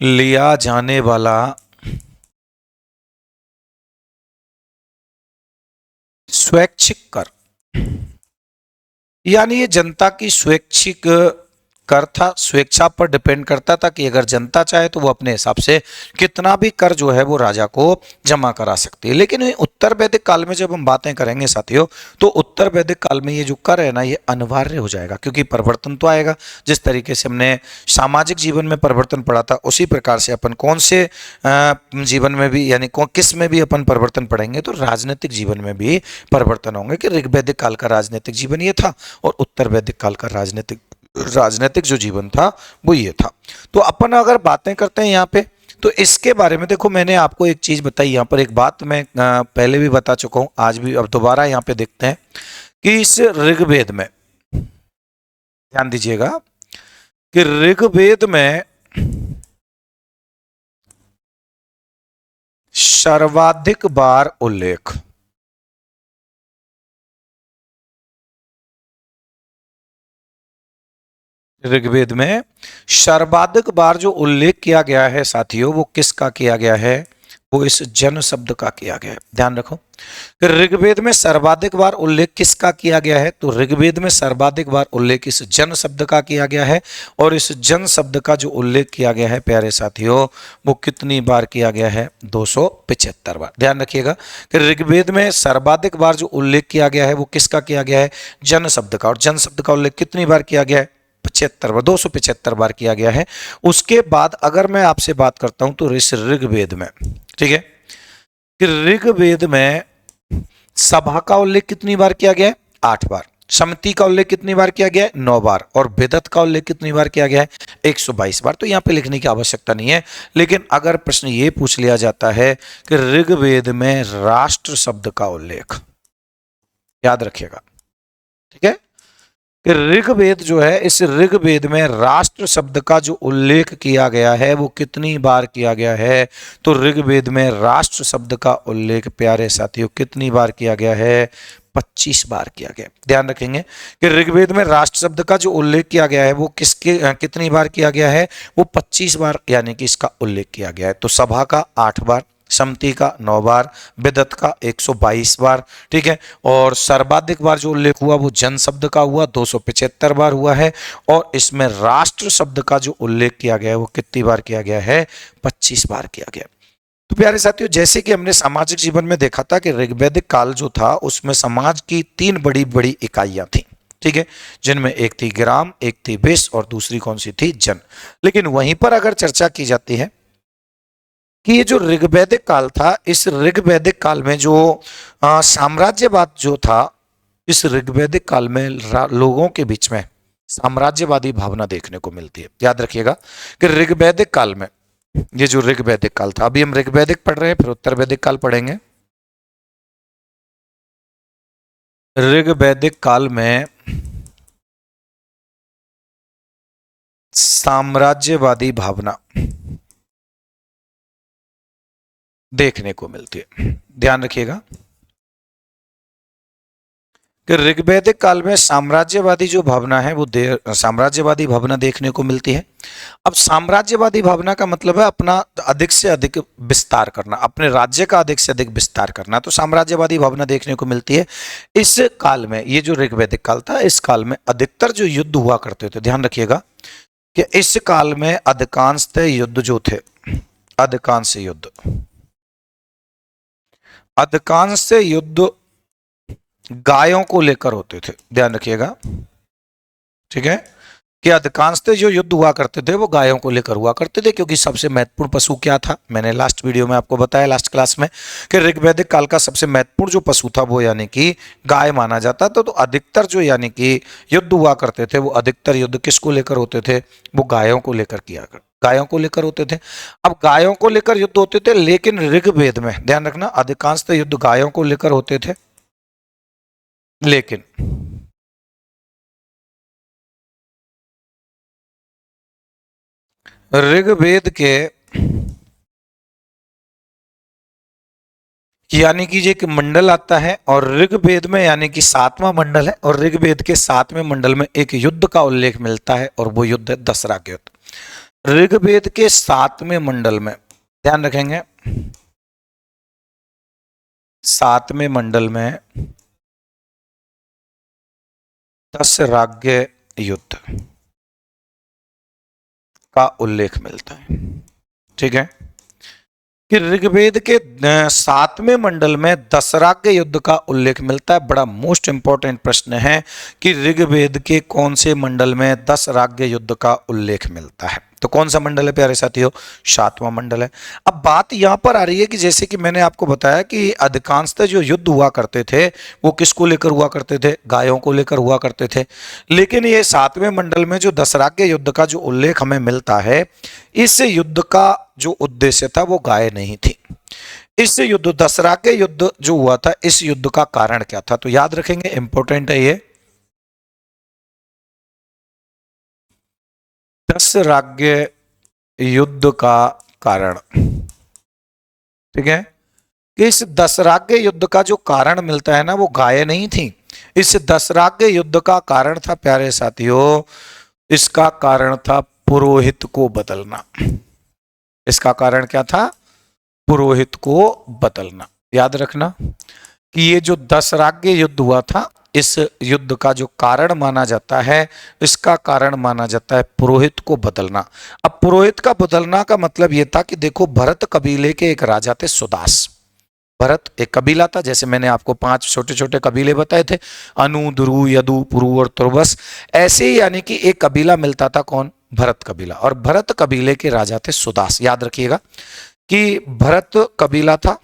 लिया जाने वाला स्वैच्छिक कर, यानी ये जनता की स्वैच्छिक कर था, स्वेच्छा पर डिपेंड करता था कि अगर जनता चाहे तो वो अपने हिसाब से कितना भी कर जो है वो राजा को जमा करा सकती है। लेकिन उत्तर वैदिक काल में जब हम बातें करेंगे साथियों, तो उत्तर वैदिक काल में ये जो कर है ना, ये अनिवार्य हो जाएगा, क्योंकि परिवर्तन तो आएगा। जिस तरीके से हमने सामाजिक जीवन में परिवर्तन पढ़ा था, उसी प्रकार से अपन कौन से जीवन में भी यानी किस में भी अपन परिवर्तन पढ़ेंगे, तो राजनीतिक जीवन में भी परिवर्तन होंगे। कि ऋग्वैदिक काल का राजनीतिक जीवन ये था और उत्तर वैदिक काल का राजनीतिक जो जीवन था वो ये था। तो अपन अगर बातें करते हैं यहाँ पे, तो इसके बारे में देखो, मैंने आपको एक चीज बताई यहाँ पर, एक बात मैं पहले भी बता चुका हूं, आज भी अब दोबारा यहाँ पे देखते हैं कि इस ऋग्वेद में, ध्यान दीजिएगा कि ऋग्वेद में सर्वाधिक बार उल्लेख, ऋग्वेद में सर्वाधिक बार जो उल्लेख किया गया है साथियों, वो किसका किया गया है, वो इस जन शब्द का किया गया है। ध्यान रखो, ऋग्वेद में सर्वाधिक बार उल्लेख किसका किया गया है, तो ऋग्वेद में सर्वाधिक बार उल्लेख इस जन शब्द का किया गया है। और इस जन शब्द का जो उल्लेख किया गया है प्यारे साथियों, वो कितनी बार किया गया है, 275 बार। ध्यान रखिएगा कि ऋग्वेद में सर्वाधिक बार जो उल्लेख किया गया है वो किसका किया गया है, जन शब्द का। और जन शब्द का उल्लेख कितनी बार किया गया है, 75 बार, 275 बार किया गया है। उसके बाद अगर मैं आपसे बात करता हूं तो इस ऋग्वेद में, ठीक है, कि ऋग्वेद में सभा का उल्लेख कितनी बार किया गया है, 8 बार। समिति का उल्लेख कितनी बार किया गया है, 9 बार। और विदत का उल्लेख कितनी बार किया गया है, 122 बार। तो यहां पे लिखने की आवश्यकता नहीं है। लेकिन अगर प्रश्न ये पूछ लिया जाता है कि ऋग्वेद में राष्ट्र शब्द का उल्लेख, याद रखिएगा, ठीक है, कि ऋग्वेद जो है, इस ऋग्वेद में राष्ट्र शब्द का जो उल्लेख किया गया है वो कितनी बार किया गया है, तो ऋग्वेद में राष्ट्र शब्द का उल्लेख प्यारे साथियों कितनी बार किया गया है, 25 बार किया गया। ध्यान रखेंगे कि ऋग्वेद में राष्ट्र शब्द का जो उल्लेख किया गया है वो कितनी बार किया गया है, वो 25 बार यानी कि इसका उल्लेख किया गया है। तो सभा का 8 बार, समिति का 9 बार, विदत का 122 बार, ठीक है। और सर्वाधिक बार जो उल्लेख हुआ वो जन शब्द का हुआ, 275 बार हुआ है। और इसमें राष्ट्र शब्द का जो उल्लेख किया गया है वो कितनी बार किया गया है, 25 बार किया गया। तो प्यारे साथियों, जैसे कि हमने सामाजिक जीवन में देखा था कि ऋग्वैदिक काल जो था उसमें समाज की 3 बड़ी बड़ी इकाइयां थी, ठीक है, जिनमें एक थी ग्राम, एक थी विष और दूसरी कौन सी थी, जन। लेकिन वहीं पर अगर चर्चा की जाती है कि ये जो ऋग्वैदिक काल था, इस ऋग्वैदिक काल में जो साम्राज्यवाद जो था, इस ऋग्वैदिक काल में लोगों के बीच में साम्राज्यवादी भावना देखने को मिलती है। याद रखिएगा कि ऋग्वैदिक काल में, ये जो ऋग्वैदिक काल था, अभी हम ऋग्वैदिक पढ़ रहे हैं, फिर उत्तर वैदिक काल पढ़ेंगे। ऋग्वैदिक काल में साम्राज्यवादी भावना देखने को मिलती है। ध्यान रखिएगा कि ऋग्वैदिक काल में साम्राज्यवादी जो भावना है वो साम्राज्यवादी भावना देखने को मिलती है। अब साम्राज्यवादी भावना का मतलब है अपना अधिक से अधिक विस्तार करना, अपने राज्य का अधिक से अधिक विस्तार करना, तो साम्राज्यवादी भावना देखने को मिलती है। इस काल में, ये जो ऋग्वैदिक काल था, इस काल में अधिकतर जो युद्ध हुआ करते थे, ध्यान रखिएगा कि इस काल में अधिकांशतः युद्ध जो थे, अधिकांश युद्ध गायों को लेकर होते थे, ध्यान रखिएगा, ठीक है, कि अधिकांशतः जो युद्ध हुआ करते थे वो गायों को लेकर हुआ करते थे, क्योंकि सबसे महत्वपूर्ण पशु क्या था, मैंने लास्ट वीडियो में आपको बताया, लास्ट क्लास में, कि ऋग्वैदिक काल का सबसे महत्वपूर्ण जो पशु था वो यानी कि गाय माना जाता था। तो अधिकतर जो यानी कि युद्ध हुआ करते थे वो अधिकतर युद्ध किसको लेकर होते थे, वो गायों को लेकर गायों को लेकर होते थे। अब गायों को लेकर युद्ध होते थे, लेकिन ऋग्वेद में ध्यान रखना अधिकांशतः युद्ध गायों को लेकर होते थे, लेकिन ऋग्वेद के यानी कि एक मंडल आता है, और ऋग्वेद में यानी कि 7वां मंडल है, और ऋग्वेद के 7वें मंडल में एक युद्ध का उल्लेख मिलता है, और वो युद्ध है दसरा के युद्ध। ऋग्वेद के 7वें मंडल में, ध्यान रखेंगे, 7वें मंडल में दसराग्य युद्ध का उल्लेख मिलता है, ठीक है, कि ऋग्वेद के 7वें मंडल में दसराग्य युद्ध का उल्लेख मिलता है। बड़ा मोस्ट इंपॉर्टेंट प्रश्न है कि ऋग्वेद के कौन से मंडल में दसराग्य युद्ध का उल्लेख मिलता है। तो कौन सा मंडल है प्यारे साथियों, 7वां मंडल है। अब बात यहां पर आ रही है कि जैसे कि मैंने आपको बताया कि अधिकांशतः जो युद्ध हुआ करते थे वो किसको लेकर हुआ करते थे, गायों को लेकर हुआ करते थे, लेकिन ये 7वें मंडल में जो दसराग्य युद्ध का जो उल्लेख हमें मिलता है, इस युद्ध का जो उद्देश्य था वो गाय नहीं थी। इस युद्ध, दसराग्य युद्ध जो हुआ था, इस युद्ध का कारण क्या था, तो याद रखेंगे, इंपॉर्टेंट है ये, दसराग्य युद्ध का कारण, ठीक है, कि इस दसराग्य युद्ध का जो कारण मिलता है ना, वो गाय नहीं थी। इस दसराग्य युद्ध का कारण था प्यारे साथियों, इसका कारण था पुरोहित को बदलना। इसका कारण क्या था, पुरोहित को बदलना। याद रखना कि ये जो दसराग्य युद्ध हुआ था, इस युद्ध का जो कारण माना जाता है, इसका कारण माना जाता है पुरोहित को बदलना। अब पुरोहित का बदलना का मतलब ये था कि देखो, भरत कबीले के एक राजा थे सुदास। भरत एक कबीला था, जैसे मैंने आपको 5 छोटे छोटे कबीले बताए थे, अनु, दुरु, यदु, पुरु और तुर्बस। ऐसे ही यानी कि एक कबीला मिलता था, कौन, भरत कबीला, और भरत कबीले के राजा थे सुदास। याद रखिएगा कि भरत कबीला था,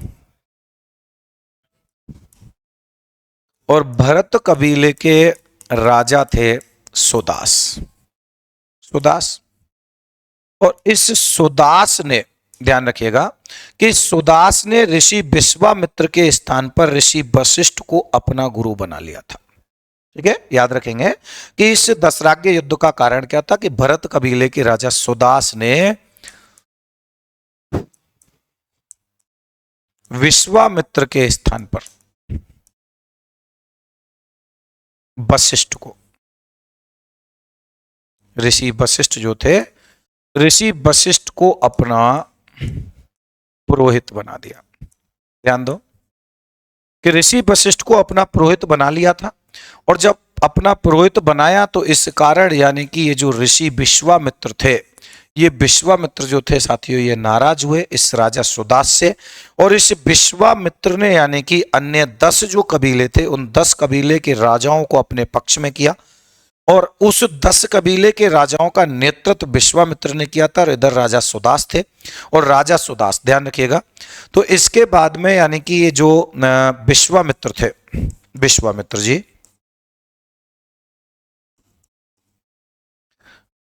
और भरत कबीले के राजा थे सुदास। सुदास, और इस सुदास ने, ध्यान रखिएगा कि सुदास ने ऋषि विश्वामित्र के स्थान पर ऋषि वशिष्ठ को अपना गुरु बना लिया था, ठीक है। याद रखेंगे कि इस दसराग्य युद्ध का कारण क्या था, कि भरत कबीले के राजा सुदास ने विश्वामित्र के स्थान पर वशिष्ठ को, ऋषि वशिष्ठ जो थे, ऋषि वशिष्ठ को अपना पुरोहित बना दिया। ध्यान दो कि ऋषि वशिष्ठ को अपना पुरोहित बना लिया था, और जब अपना पुरोहित बनाया तो इस कारण यानी कि ये जो ऋषि विश्वामित्र थे, ये विश्वामित्र जो थे साथियों, ये नाराज हुए इस राजा सुदास से, और इस विश्वामित्र ने यानी कि अन्य 10 जो कबीले थे, उन 10 कबीले के राजाओं को अपने पक्ष में किया, और उस 10 कबीले के राजाओं का नेतृत्व विश्वामित्र ने किया था, और इधर राजा सुदास थे। और राजा सुदास, ध्यान रखिएगा, तो इसके बाद में यानी कि ये जो विश्वामित्र थे, विश्वामित्र जी,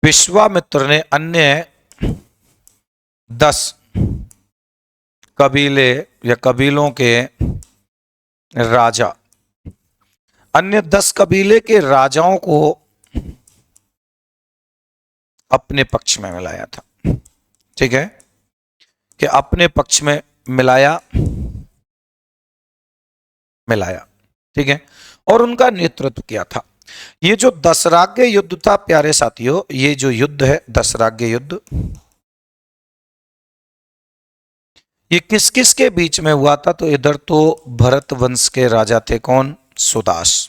विश्वामित्र ने अन्य 10 कबीले या कबीलों के राजा, अन्य 10 कबीले के राजाओं को अपने पक्ष में मिलाया था, ठीक है, कि अपने पक्ष में मिलाया, ठीक है। और उनका नेतृत्व किया था। ये जो दशराग्य युद्ध था प्यारे साथियों, ये जो युद्ध है दशराग्य युद्ध, ये किस किस के बीच में हुआ था? तो इधर तो भरत वंश के राजा थे, कौन? सुदास।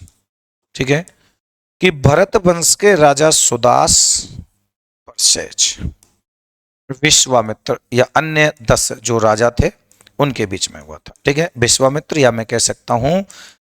ठीक है, कि भरत वंश के राजा सुदास परसेज, विश्वामित्र या अन्य 10 जो राजा थे उनके बीच में हुआ था। ठीक है, विश्वामित्र या मैं कह सकता हूं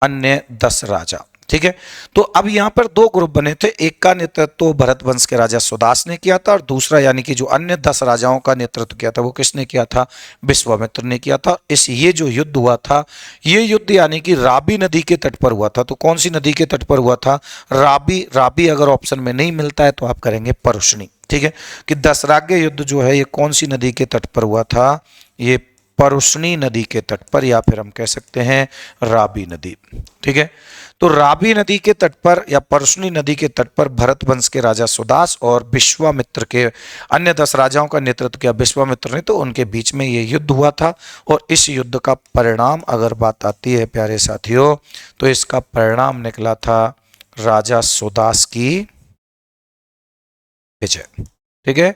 अन्य 10 राजा। ठीक है, तो अब यहां पर दो ग्रुप बने थे, एक का नेतृत्व तो भरत वंश के राजा सुदास ने किया था और दूसरा यानी कि जो अन्य 10 राजाओं का नेतृत्व किया था वो किसने किया था? विश्वामित्र ने किया था। ये जो युद्ध हुआ था, ये युद्ध यानी कि राबी नदी के तट पर हुआ था। तो कौन सी नदी के तट पर हुआ था? राबी। राबी अगर ऑप्शन में नहीं मिलता है तो आप करेंगे परुष्णी। ठीक है, कि दशराग्य युद्ध जो है ये कौन सी नदी के तट पर हुआ था? ये परुष्णी नदी के तट पर, या फिर हम कह सकते हैं राबी नदी। ठीक है, तो राबी नदी के तट पर या परुष्णी नदी के तट पर भरत वंश के राजा सुदास और विश्वामित्र के अन्य 10 राजाओं का नेतृत्व किया विश्वामित्र ने, तो उनके बीच में ये युद्ध हुआ था। और इस युद्ध का परिणाम अगर बात आती है प्यारे साथियों, तो इसका परिणाम निकला था राजा सुदास की विजय। ठीक है,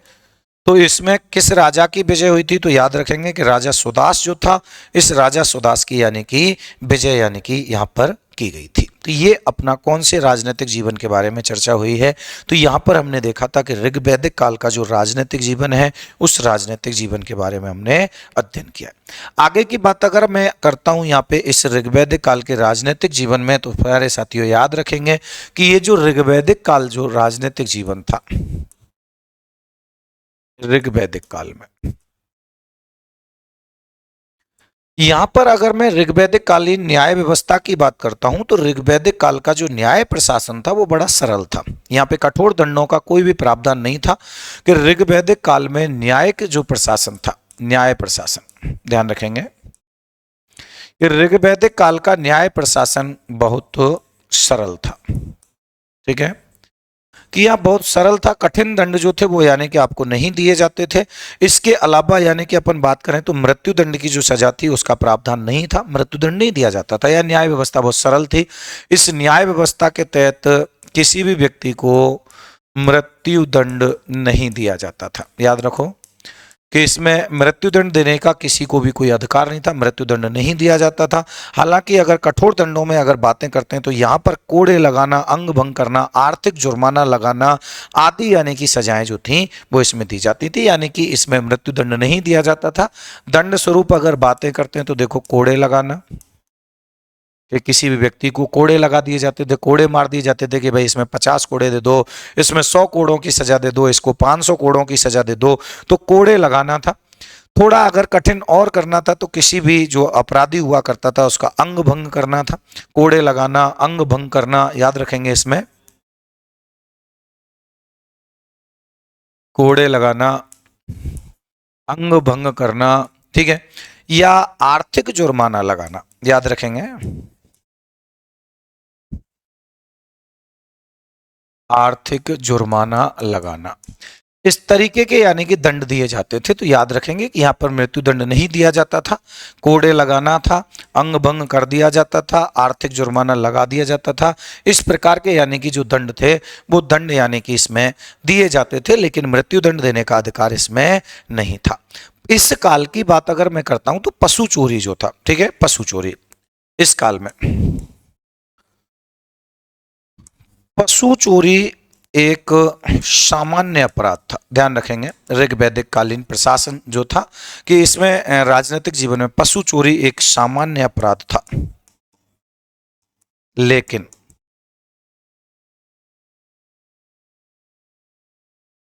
तो इसमें किस राजा की विजय हुई थी? तो याद रखेंगे कि राजा सुदास जो था, इस राजा सुदास की यानी कि विजय यानी कि यहां पर की गई थी। तो ये अपना कौन से राजनीतिक जीवन के बारे में चर्चा हुई है? तो यहां पर हमने देखा था कि ऋग्वैदिक काल का जो राजनीतिक जीवन है उस राजनीतिक जीवन के बारे में हमने अध्ययन किया। आगे की बात अगर मैं करता हूं यहाँ पे इस ऋग्वैदिक काल के राजनीतिक जीवन में, तो प्यारे साथियों याद रखेंगे कि ये जो ऋग्वैदिक काल जो राजनीतिक जीवन था ऋग्वैदिक काल में, यहां पर अगर मैं ऋग्वैदिक कालीन न्याय व्यवस्था की बात करता हूं तो ऋग्वैदिक काल का जो न्याय प्रशासन था वो बड़ा सरल था। यहां पे कठोर दंडों का कोई भी प्रावधान नहीं था। कि ऋग्वैदिक काल में न्यायिक जो प्रशासन था, न्याय प्रशासन, ध्यान रखेंगे कि ऋग्वैदिक काल का न्याय प्रशासन बहुत सरल था। ठीक है, कि यह बहुत सरल था। कठिन दंड जो थे वो यानी कि आपको नहीं दिए जाते थे। इसके अलावा यानी कि अपन बात करें तो मृत्यु दंड की जो सजा थी उसका प्रावधान नहीं था, मृत्यु दंड नहीं दिया जाता था। यह न्याय व्यवस्था बहुत सरल थी। इस न्याय व्यवस्था के तहत किसी भी व्यक्ति को मृत्यु दंड नहीं दिया जाता था। याद रखो कि इसमें मृत्युदंड देने का किसी को भी कोई अधिकार नहीं था, मृत्युदंड नहीं दिया जाता था। हालांकि अगर कठोर दंडों में अगर बातें करते हैं तो यहाँ पर कोड़े लगाना, अंग भंग करना, आर्थिक जुर्माना लगाना आदि यानी कि सजाएं जो थी वो इसमें दी जाती थी, यानी कि इसमें मृत्युदंड नहीं दिया जाता था। दंड स्वरूप अगर बातें करते हैं तो देखो कोड़े लगाना, कि किसी भी व्यक्ति को कोड़े लगा दिए जाते थे, कोड़े मार दिए जाते थे कि भाई इसमें 50 कोड़े दे दो, इसमें 100 कोड़ों की सजा दे दो, इसको 500 कोड़ों की सजा दे दो। तो कोड़े लगाना था। थोड़ा अगर कठिन और करना था तो किसी भी जो अपराधी हुआ करता था उसका अंग भंग करना था। कोड़े लगाना, अंग भंग करना, याद रखेंगे इसमें कोड़े लगाना, अंग भंग करना। ठीक है, या आर्थिक जुर्माना लगाना, याद रखेंगे आर्थिक जुर्माना लगाना। इस तरीके के यानी कि दंड दिए जाते थे। तो याद रखेंगे कि यहाँ पर मृत्यु दंड नहीं दिया जाता था, कोड़े लगाना था, अंग भंग कर दिया जाता था, आर्थिक जुर्माना लगा दिया जाता था। इस प्रकार के यानी कि जो दंड थे वो दंड यानी कि इसमें दिए जाते थे, लेकिन मृत्यु दंड देने का अधिकार इसमें नहीं था। इस काल की बात अगर मैं करता हूं तो पशु चोरी जो था, ठीक है, पशु चोरी इस काल में, पशु चोरी एक सामान्य अपराध था। ध्यान रखेंगे ऋग्वैदिक कालीन प्रशासन जो था कि इसमें राजनीतिक जीवन में पशु चोरी एक सामान्य अपराध था। लेकिन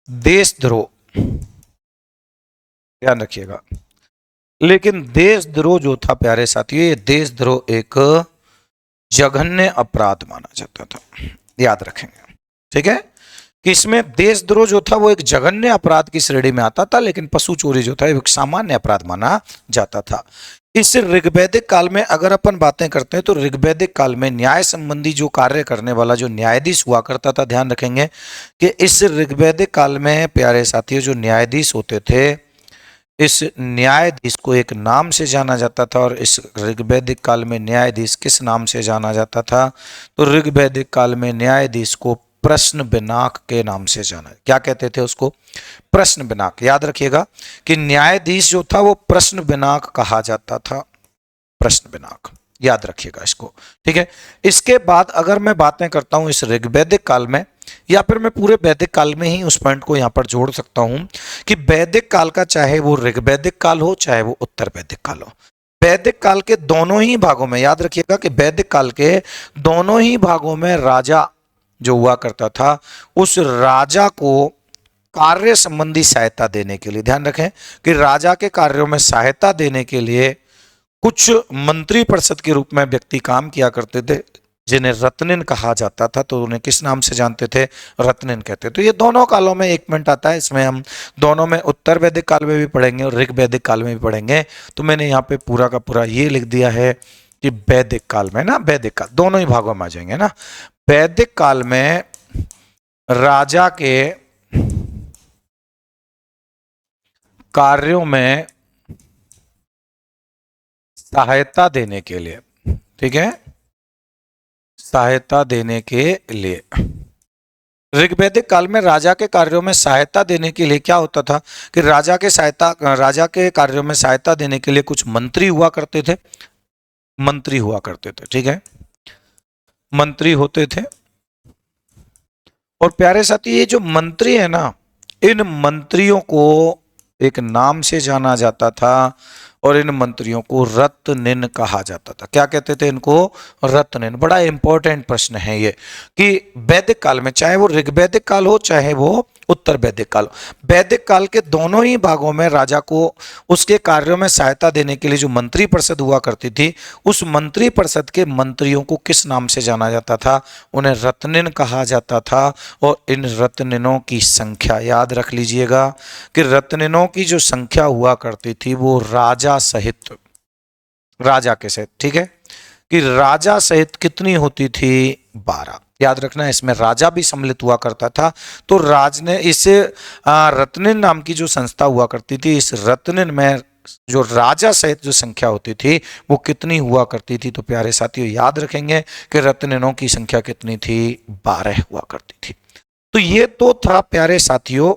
देशद्रोह, ध्यान रखिएगा, लेकिन देशद्रोह जो था प्यारे साथियों, ये देशद्रोह एक जघन्य अपराध माना जाता था। याद रखेंगे, ठीक है, कि इसमें देशद्रोह जो था वो एक जघन्य अपराध की श्रेणी में आता था, लेकिन पशु चोरी जो था एक सामान्य अपराध माना जाता था। इस ऋग्वैदिक काल में अगर अपन बातें करते हैं तो ऋग्वैदिक काल में न्याय संबंधी जो कार्य करने वाला जो न्यायाधीश हुआ करता था, ध्यान रखेंगे कि इस ऋग्वैदिक काल में प्यारे साथियों जो न्यायाधीश होते थे इस न्यायाधीश को एक नाम से जाना जाता था, और इस ऋग्वैदिक काल में न्यायाधीश किस नाम से जाना जाता था? तो ऋग्वैदिक काल में न्यायाधीश को प्रश्न बिनाक के नाम से जाना, क्या कहते थे उसको? प्रश्न बिनाक। याद रखिएगा कि न्यायाधीश जो था वो प्रश्न बिनाक कहा जाता था, प्रश्न बिनाक, याद रखिएगा इसको, ठीक है। इसके बाद अगर मैं बातें करता हूं इस ऋग्वैदिक काल में, या फिर मैं पूरे वैदिक काल में ही उस पॉइंट को यहां पर जोड़ सकता हूं कि वैदिक काल का चाहे वो ऋग्वैदिक काल हो चाहे वो उत्तर वैदिक काल हो, वैदिक काल के दोनों ही भागों में, याद रखिएगा कि वैदिक काल के दोनों ही भागों में राजा जो हुआ करता था, उस राजा को कार्य संबंधी सहायता देने के लिए, ध्यान रखें कि राजा के कार्यों में सहायता देने के लिए कुछ मंत्री परिषद के रूप में व्यक्ति काम किया करते थे, जिन्हें रत्निन कहा जाता था। तो उन्हें किस नाम से जानते थे? रत्निन कहते। तो ये दोनों कालों में एक मिनट आता है, इसमें हम दोनों में उत्तर वैदिक काल में भी पढ़ेंगे और ऋग वैदिक काल में भी पढ़ेंगे। तो मैंने यहाँ पे पूरा का पूरा ये लिख दिया है कि वैदिक काल में ना, वैदिक काल दोनों ही भागों में आ जाएंगे ना। वैदिक काल में राजा के कार्यों में सहायता देने के लिए, ठीक है, सहायता देने के लिए, ऋग्वैदिक काल में राजा के कार्यों में सहायता देने के लिए क्या होता था कि राजा के कार्यों में सहायता देने के लिए कुछ मंत्री हुआ करते थे, मंत्री हुआ करते थे, ठीक है, मंत्री होते थे। और प्यारे साथी ये जो मंत्री है ना, इन मंत्रियों को एक नाम से जाना जाता था और इन मंत्रियों को रत्निन कहा जाता था। क्या कहते थे इनको? रत्निन। बड़ा इंपॉर्टेंट प्रश्न है ये कि वैदिक काल में, चाहे वो ऋग्वैदिक काल हो चाहे वो उत्तर वैदिक काल हो, वैदिक काल के दोनों ही भागों में राजा को उसके कार्यों में सहायता देने के लिए जो मंत्री परिषद हुआ करती थी, उस मंत्री परिषद के मंत्रियों को किस नाम से जाना जाता था? उन्हें रत्निन कहा जाता था। और इन रत्निनों की संख्या याद रख लीजिएगा कि रत्निनों की जो संख्या हुआ करती थी वो राजा सहित, राजा के सहित, ठीक है, कि राजा सहित कितनी होती थी? 12। याद रखना इसमें राजा भी सम्मिलित हुआ करता था। तो राज ने इस रत्निन नाम की जो संस्था हुआ करती थी, इस रत्निन में जो राजा सहित जो संख्या होती थी वो कितनी हुआ करती थी? तो प्यारे साथियों याद रखेंगे कि रत्निनों की संख्या कितनी थी? 12 हुआ करती थी। तो ये तो था प्यारे साथियों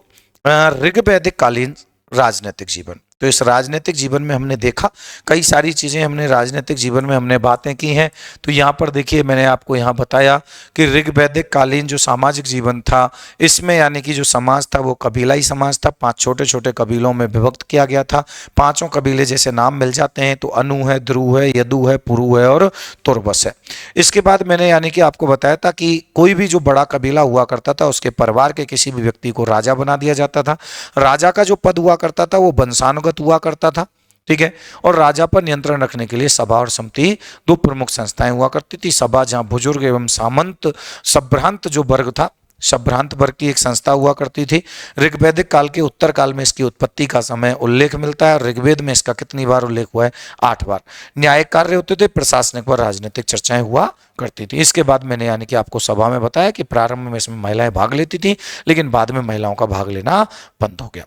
ऋग्वैदिक कालीन राजनीतिक जीवन। तो इस राजनीतिक जीवन में हमने देखा कई सारी चीजें, हमने राजनीतिक जीवन में हमने बातें की हैं। तो यहाँ पर देखिए मैंने आपको यहाँ बताया कि ऋग्वैदिक कालीन जो सामाजिक जीवन था, इसमें यानी कि जो समाज था वो कबीलाई समाज था। 5 छोटे छोटे कबीलों में विभक्त किया गया था। 5 कबीले जैसे नाम मिल जाते हैं, तो अनु है, ध्रुव है, यदु है, पुरु है और तुर्बस है। इसके बाद मैंने यानी कि आपको बताया था कि कोई भी जो बड़ा कबीला हुआ करता था उसके परिवार के किसी भी व्यक्ति को राजा बना दिया जाता था। राजा का जो पद हुआ करता था वो वंशानुगत हुआ करता था, ठीक है। और राजा पर नियंत्रण रखने के लिए सभा और समिति 2 प्रमुख संस्थाएं हुआ करती थी। सभा जहां बुजुर्ग एवं सामंत संभ्रांत जो वर्ग था, संभ्रांत वर्ग की एक संस्था हुआ करती थी। ऋग्वैदिक काल के उत्तर काल में इसकी उत्पत्ति का समय उल्लेख मिलता है और ऋग्वेद में इसका कितनी बार उल्लेख हुआ है? 8 बार। न्यायिक कार्य होते थे, प्रशासनिक व राजनीतिक चर्चाएं हुआ करती थी। इसके बाद मैंने यानी कि आपको सभा में बताया कि प्रारंभ में इसमें महिलाएं भाग लेती थी, लेकिन बाद में महिलाओं का भाग लेना बंद हो गया।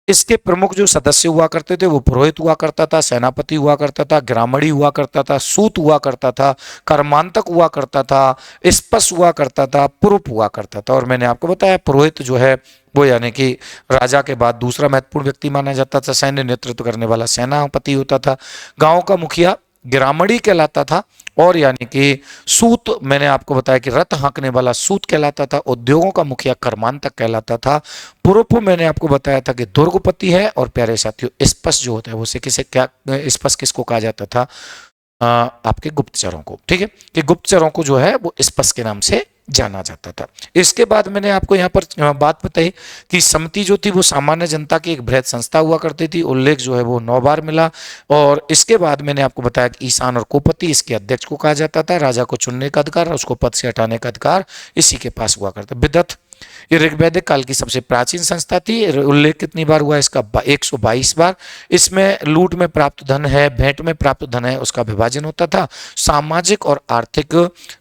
इसके प्रमुख जो सदस्य हुआ करते थे वो पुरोहित हुआ करता था, सेनापति हुआ करता था, ग्रामणी हुआ करता था, सूत हुआ करता था, कर्मांतक हुआ करता था, स्पश हुआ करता था, पुरुप हुआ करता था। और मैंने आपको बताया पुरोहित जो है वो यानी कि राजा के बाद दूसरा महत्वपूर्ण व्यक्ति माना जाता था। सैन्य नेतृत्व करने वाला सेनापति होता था। गांव का मुखिया ग्रामणी कहलाता था। और यानी कि सूत, मैंने आपको बताया कि रथ हाँकने वाला सूत कहलाता था। उद्योगों का मुखिया कर्मांतक कहलाता था। पुरुप मैंने आपको बताया था कि दुर्गपति है। और प्यारे साथियों स्पश जो होता है वो से किसे क्या, स्पश किसको कहा जाता था? आपके गुप्तचरों को, ठीक है, कि गुप्तचरों को जो है वो स्पश के नाम से जाना जाता था। इसके बाद मैंने आपको यहाँ पर बात बताई कि समिति जो थी वो सामान्य जनता की एक बृहद संस्था हुआ करती थी। उल्लेख जो है वो 9 बार मिला। और इसके बाद मैंने आपको बताया कि ईशान और कुपति इसके अध्यक्ष को कहा जाता था। राजा को चुनने का अधिकार, उसको पद से हटाने का अधिकार इसी के पास हुआ करता। विदथ ये ऋग्वैदिक काल की सबसे प्राचीन संस्था थी। उल्लेख कितनी बार हुआ इसका? 122 बार। इसमें लूट में प्राप्त धन है, भेंट में प्राप्त धन है, उसका विभाजन होता था। सामाजिक और आर्थिक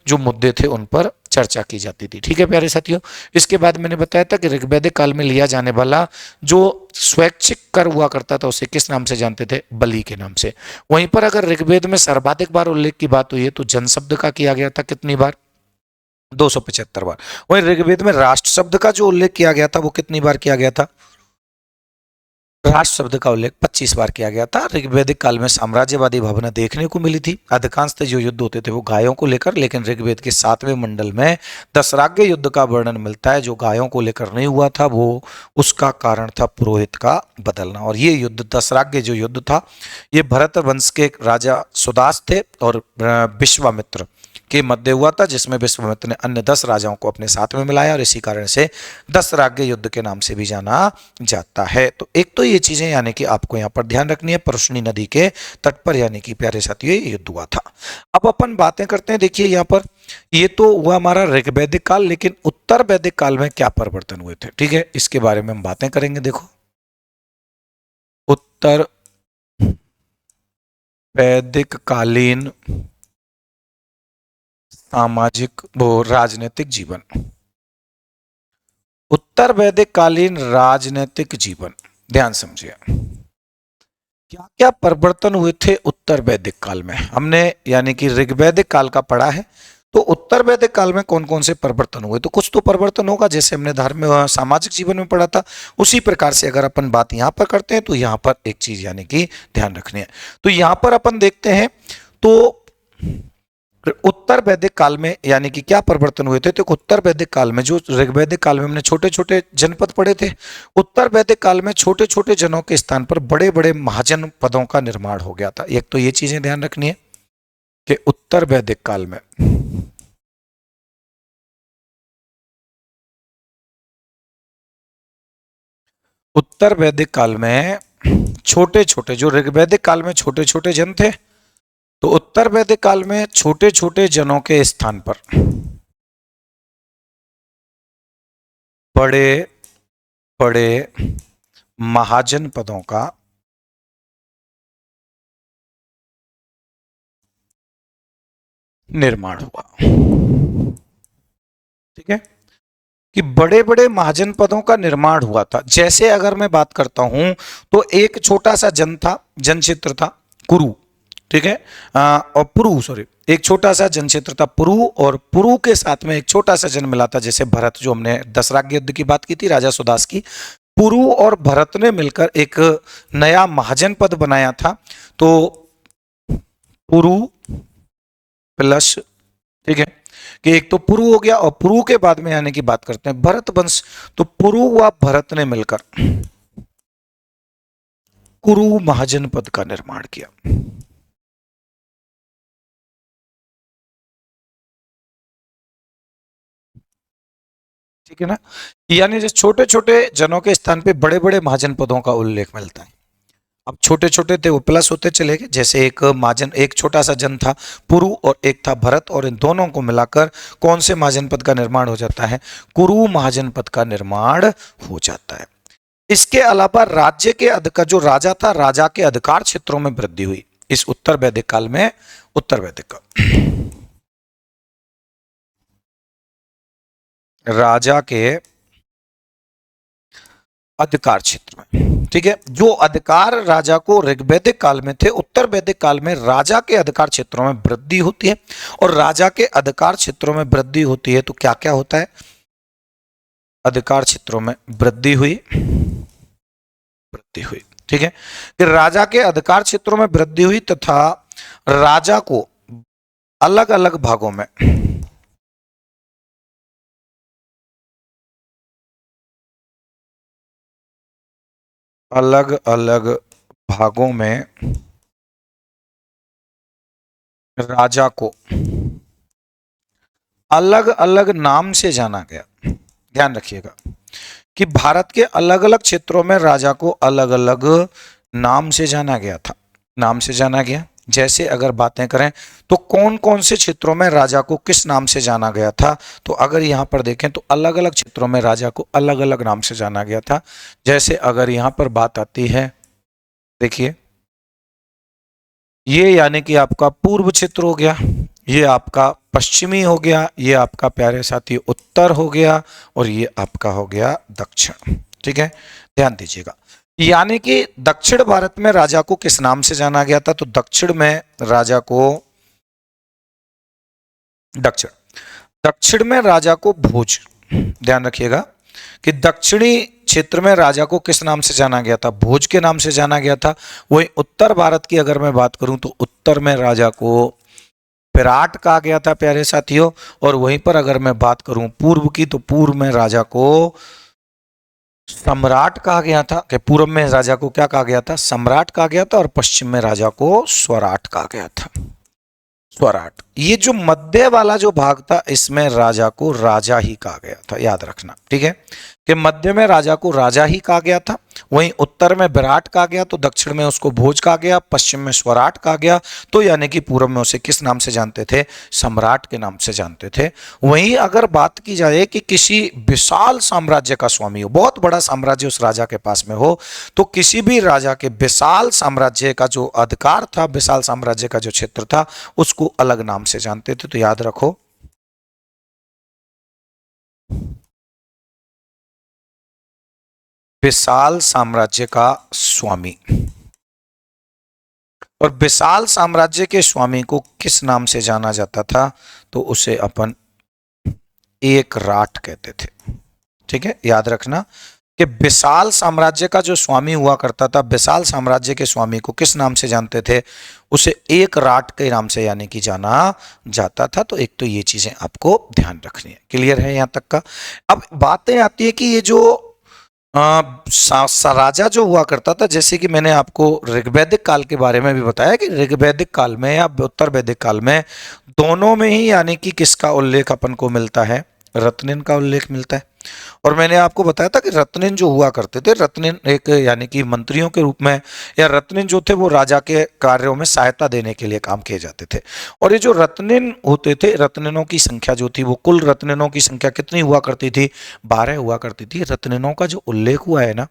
जो मुद्दे थे उन पर चर्चा की जाती थी। ठीक है प्यारे साथियों, इसके बाद मैंने बताया था कि ऋग्वैदिक काल में लिया जाने वाला जो स्वैच्छिक कर हुआ करता था उसे किस नाम से जानते थे? बलि के नाम से। वहीं पर अगर ऋग्वेद में सर्वाधिक बार उल्लेख की बात हुई है तो जन शब्द का किया गया था कितनी बार? 275 बार। वहीं ऋग्वेद में राष्ट्र शब्द का जो उल्लेख किया गया था वो कितनी बार किया गया था? राष्ट्र शब्द का उल्लेख 25 बार किया गया था। ऋग्वैदिक काल में साम्राज्यवादी भावना देखने को मिली थी। अधिकांशतः जो युद्ध होते थे वो गायों को लेकर, लेकिन ऋग्वेद के 7वें मंडल में दशराग्य युद्ध का वर्णन मिलता है जो गायों को लेकर नहीं हुआ था, वो उसका कारण था पुरोहित का बदलना। और ये युद्ध दशराग्य जो युद्ध था ये भरत वंश के राजा सुदास थे और विश्वामित्र के मध्य हुआ था, जिसमें विश्वामित्र ने अन्य 10 राजाओं को अपने साथ में मिलाया और इसी कारण से दशराग्य युद्ध के नाम से भी जाना जाता है। तो एक तो ये चीजें यानी कि आपको यहाँ पर ध्यान रखनी है, परशुनी नदी के तट पर यानी कि प्यारे साथियों ये युद्ध हुआ था। अब अपन बातें करते हैं, देखिए यहाँ पर ये तो हुआ हमारा ऋग्वैदिक काल, लेकिन उत्तर वैदिक काल में क्या परिवर्तन हुए थे? ठीक है, इसके बारे में हम बातें करेंगे। देखो, उत्तर वैदिक कालीन सामाजिक वो राजनीतिक जीवन, उत्तर वैदिक कालीन राजनीतिक जीवन, ध्यान समझिए क्या क्या परिवर्तन हुए थे उत्तर वैदिक काल में। हमने यानी कि ऋग्वैदिक काल का पढ़ा है, तो उत्तर वैदिक काल में कौन कौन से परिवर्तन हुए? तो कुछ तो परिवर्तन होगा, जैसे हमने धार्मिक सामाजिक जीवन में पढ़ा था उसी प्रकार से अगर अपन बात यहाँ पर करते हैं तो यहाँ पर एक चीज यानी कि ध्यान रखनी है। तो यहाँ पर अपन देखते हैं तो उत्तर वैदिक काल में यानी कि क्या परिवर्तन हुए थे? तो उत्तर वैदिक काल में, जो ऋग्वैदिक काल में हमने छोटे छोटे जनपद पढ़े थे, उत्तर वैदिक काल में छोटे छोटे जनों के स्थान पर बड़े बड़े महाजन पदों का निर्माण हो गया था। एक तो ये चीजें ध्यान रखनी है कि उत्तर वैदिक काल में उत्तर वैदिक काल में छोटे छोटे, जो ऋग्वैदिक काल में छोटे छोटे जन थे, तो उत्तर वैदिक काल में छोटे छोटे जनों के स्थान पर बड़े बड़े महाजन पदों का निर्माण हुआ। ठीक है, कि बड़े बड़े महाजन पदों का निर्माण हुआ था। जैसे अगर मैं बात करता हूं तो एक छोटा सा जन था, जन क्षेत्र था कुरु। ठीक है, और पुरु, सॉरी, एक छोटा सा जन क्षेत्र था पुरु, और पुरु के साथ में एक छोटा सा जन मिला था, जैसे भरत, जो हमने दशराग्य युद्ध की बात की थी राजा सुदास की। पुरु और भरत ने मिलकर एक नया महाजन पद बनाया था। तो पुरु प्लस, ठीक है, कि एक तो पुरु हो गया और पुरु के बाद में आने की बात करते हैं भरत वंश, तो पुरु व भरत ने मिलकर कुरु महाजन पद का निर्माण किया। ठीक है ना, यानी जिस छोटे छोटे जनों के स्थान पे बड़े बड़े महाजन पदों का उल्लेख मिलता है। अब छोटे छोटे थे वो प्लस होते चले गए, जैसे एक महाजन, एक छोटा सा जन था पुरु और एक था भरत, और इन दोनों को मिलाकर कौन से महाजन पद का निर्माण हो जाता है? कुरु महाजन पद का निर्माण हो जाता है। इसके अलावा राज्य के अधिकार, जो राजा था, राजा के अधिकार क्षेत्रों में वृद्धि हुई इस उत्तर वैदिक काल में। उत्तर वैदिक काल राजा के अधिकार क्षेत्र में, ठीक है, जो अधिकार राजा को ऋग्वैदिक काल में थे, उत्तर वैदिक काल में राजा के अधिकार क्षेत्रों में वृद्धि होती है। और राजा के अधिकार क्षेत्रों में वृद्धि होती है तो क्या क्या होता है? अधिकार क्षेत्रों में वृद्धि हुई, वृद्धि हुई, ठीक है, कि राजा के अधिकार क्षेत्रों में वृद्धि हुई तथा राजा को अलग अलग भागों में अलग अलग भागों में राजा को अलग अलग नाम से जाना गया। ध्यान रखिएगा कि भारत के अलग अलग क्षेत्रों में राजा को अलग अलग नाम से जाना गया था, नाम से जाना गया। जैसे अगर बातें करें तो कौन कौन से क्षेत्रों में राजा को किस नाम से जाना गया था, तो अगर यहां पर देखें तो अलग अलग क्षेत्रों में राजा को अलग अलग नाम से जाना गया था। जैसे अगर यहां पर बात आती है, देखिए ये यानी कि आपका पूर्व क्षेत्र हो गया, ये आपका पश्चिमी हो गया, ये आपका प्यारे साथी उत्तर हो गया, और ये आपका हो गया दक्षिण। ठीक है, ध्यान दीजिएगा। यानी कि दक्षिण भारत में राजा को किस नाम से जाना गया था? तो दक्षिण में राजा को, दक्षिण दक्षिण में राजा को भोज, ध्यान रखिएगा कि दक्षिणी क्षेत्र में राजा को किस नाम से जाना गया था? भोज के नाम से जाना गया था। वही उत्तर भारत की अगर मैं बात करूं तो उत्तर में राजा को विराट कहा गया था प्यारे साथियों। और वहीं पर अगर मैं बात करूं पूर्व की, तो पूर्व में राजा को सम्राट कहा गया था। कि पूर्व में राजा को क्या कहा गया था? सम्राट कहा गया था। और पश्चिम में राजा को स्वराट कहा गया था। स्वराट। ये जो मध्य वाला जो भाग था, इसमें राजा को राजा ही कहा गया था, याद रखना। ठीक है, कि मध्य में राजा को राजा ही कहा गया था। वहीं उत्तर में विराट कहा गया, तो दक्षिण में उसको भोज कहा गया, पश्चिम में स्वराट कहा गया। तो यानी कि पूर्व में उसे किस नाम से जानते थे? सम्राट के नाम से जानते थे। वहीं अगर बात की जाए कि किसी विशाल साम्राज्य का स्वामी हो, बहुत बड़ा साम्राज्य उस राजा के पास में हो, तो किसी भी राजा के विशाल साम्राज्य का जो अधिकार था, विशाल साम्राज्य का जो क्षेत्र था, उसको अलग नाम से जानते थे। तो याद रखो, विशाल साम्राज्य का स्वामी। और विशाल साम्राज्य के स्वामी को किस नाम से जाना जाता था? तो उसे अपन एक राट कहते थे। ठीक है, याद रखना कि विशाल साम्राज्य का जो स्वामी हुआ करता था, विशाल साम्राज्य के स्वामी को किस नाम से जानते थे? उसे एक राट के नाम से यानी कि जाना जाता था। तो एक तो ये चीजें आपको ध्यान रखनी है। क्लियर है यहां तक का? अब बातें आती है कि ये जो राजा जो हुआ करता था, जैसे कि मैंने आपको ऋग्वैदिक काल के बारे में भी बताया कि ऋग्वैदिक काल में या उत्तर वैदिक काल में दोनों में ही यानी कि किसका उल्लेख अपन को मिलता है? रत्निन का उल्लेख मिलता है। और मैंने आपको बताया था कि रत्निन जो हुआ करते थे, रत्निन एक यानी कि मंत्रियों के रूप में, या रत्निन जो थे वो राजा के कार्यों में सहायता देने के लिए काम किए जाते थे। और ये जो रत्निन होते थे, रत्निनों की संख्या जो थी, वो कुल रत्निनों की संख्या कितनी हुआ करती थी? 12 हुआ करती थी। रत्निनों का जो उल्लेख हुआ है ना,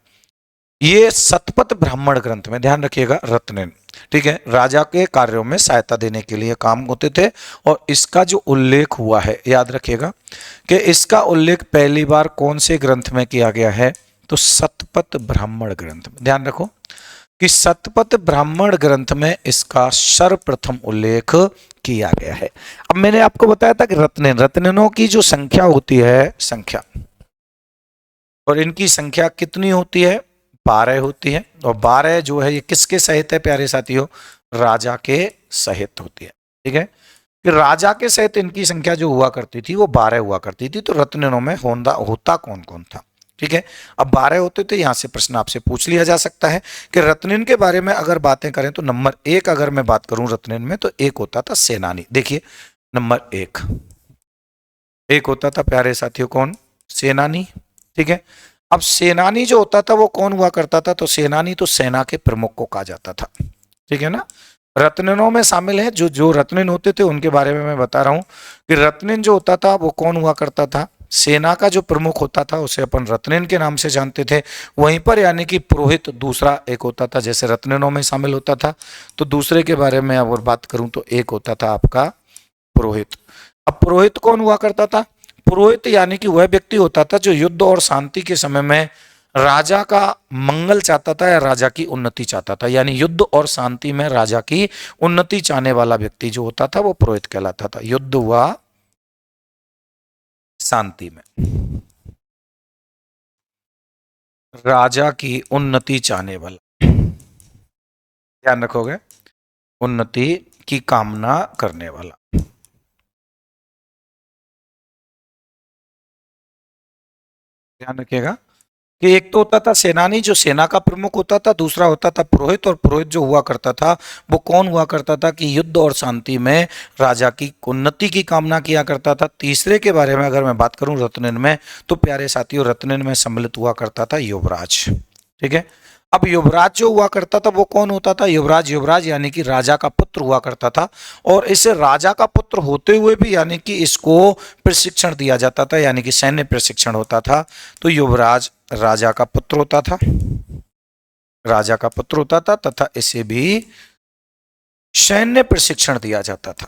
ये शतपथ ब्राह्मण ग्रंथ में, ध्यान रखिएगा, रत्निन, ठीक है, राजा के कार्यों में सहायता देने के लिए काम होते थे। और इसका जो उल्लेख हुआ है, याद रखिएगा कि इसका उल्लेख पहली बार कौन से ग्रंथ में किया गया है? तो शतपथ ब्राह्मण ग्रंथ में। ध्यान रखो कि शतपथ ब्राह्मण ग्रंथ में इसका सर्वप्रथम उल्लेख किया गया है। अब मैंने आपको बताया था कि रत्निनों की जो संख्या होती है, संख्या, और इनकी संख्या कितनी होती है? 12 होती है। और 12 जो है ये किसके सहित है प्यारे साथियों? राजा के सहित होती है। ठीक है, कि राजा के सहित इनकी संख्या जो हुआ करती थी वो 12 हुआ करती थी। तो रत्निनों में होता कौन कौन था? ठीक है, अब 12 होते थे। यहां से प्रश्न आपसे पूछ लिया जा सकता है कि रत्निन के बारे में अगर बातें करें तो नंबर 1 अगर मैं बात करूं रत्निन में, तो एक होता था सेनानी। देखिए नंबर 1 होता था प्यारे साथियों कौन? सेनानी। ठीक है, अब सेनानी जो होता था वो कौन हुआ करता था? तो सेनानी तो सेना के प्रमुख को कहा जाता था। ठीक है ना, रत्निनों में शामिल है। जो जो रत्निन होते थे उनके बारे में मैं बता रहा हूं कि रत्निन जो होता था वो कौन हुआ करता था? सेना का जो प्रमुख होता था उसे अपन रत्निन के नाम से जानते थे। वहीं पर यानी कि पुरोहित दूसरा एक होता था, जैसे रत्निनों में शामिल होता था। तो दूसरे के बारे में अगर बात करूं तो एक होता था आपका पुरोहित। अब पुरोहित कौन हुआ करता था? पुरोहित यानी कि वह व्यक्ति होता था जो युद्ध और शांति के समय में राजा का मंगल चाहता था या राजा की उन्नति चाहता था। यानी युद्ध और शांति में राजा की उन्नति चाहने वाला व्यक्ति जो होता था वो पुरोहित कहलाता था। युद्ध हुआ शांति में राजा की उन्नति चाहने वाला, ध्यान रखोगे, उन्नति की कामना करने वाला। ध्यान रखिएगा कि एक तो होता था सेनानी जो सेना का प्रमुख होता था, दूसरा होता था पुरोहित। और पुरोहित जो हुआ करता था वो कौन हुआ करता था? कि युद्ध और शांति में राजा की उन्नति की कामना किया करता था। तीसरे के बारे में अगर मैं बात करूं रत्निन में, तो प्यारे साथियों रत्निन में सम्मिलित हुआ करता था युवराज। ठीक है, अब युवराज जो हुआ करता था वो कौन होता था? युवराज यानी कि राजा का पुत्र हुआ करता था। और इस राजा का पुत्र होते हुए भी यानी कि इसको प्रशिक्षण दिया जाता था, यानी कि सैन्य प्रशिक्षण होता था। तो युवराज राजा का पुत्र होता था, राजा का पुत्र होता था, तथा इसे भी सैन्य प्रशिक्षण दिया जाता था।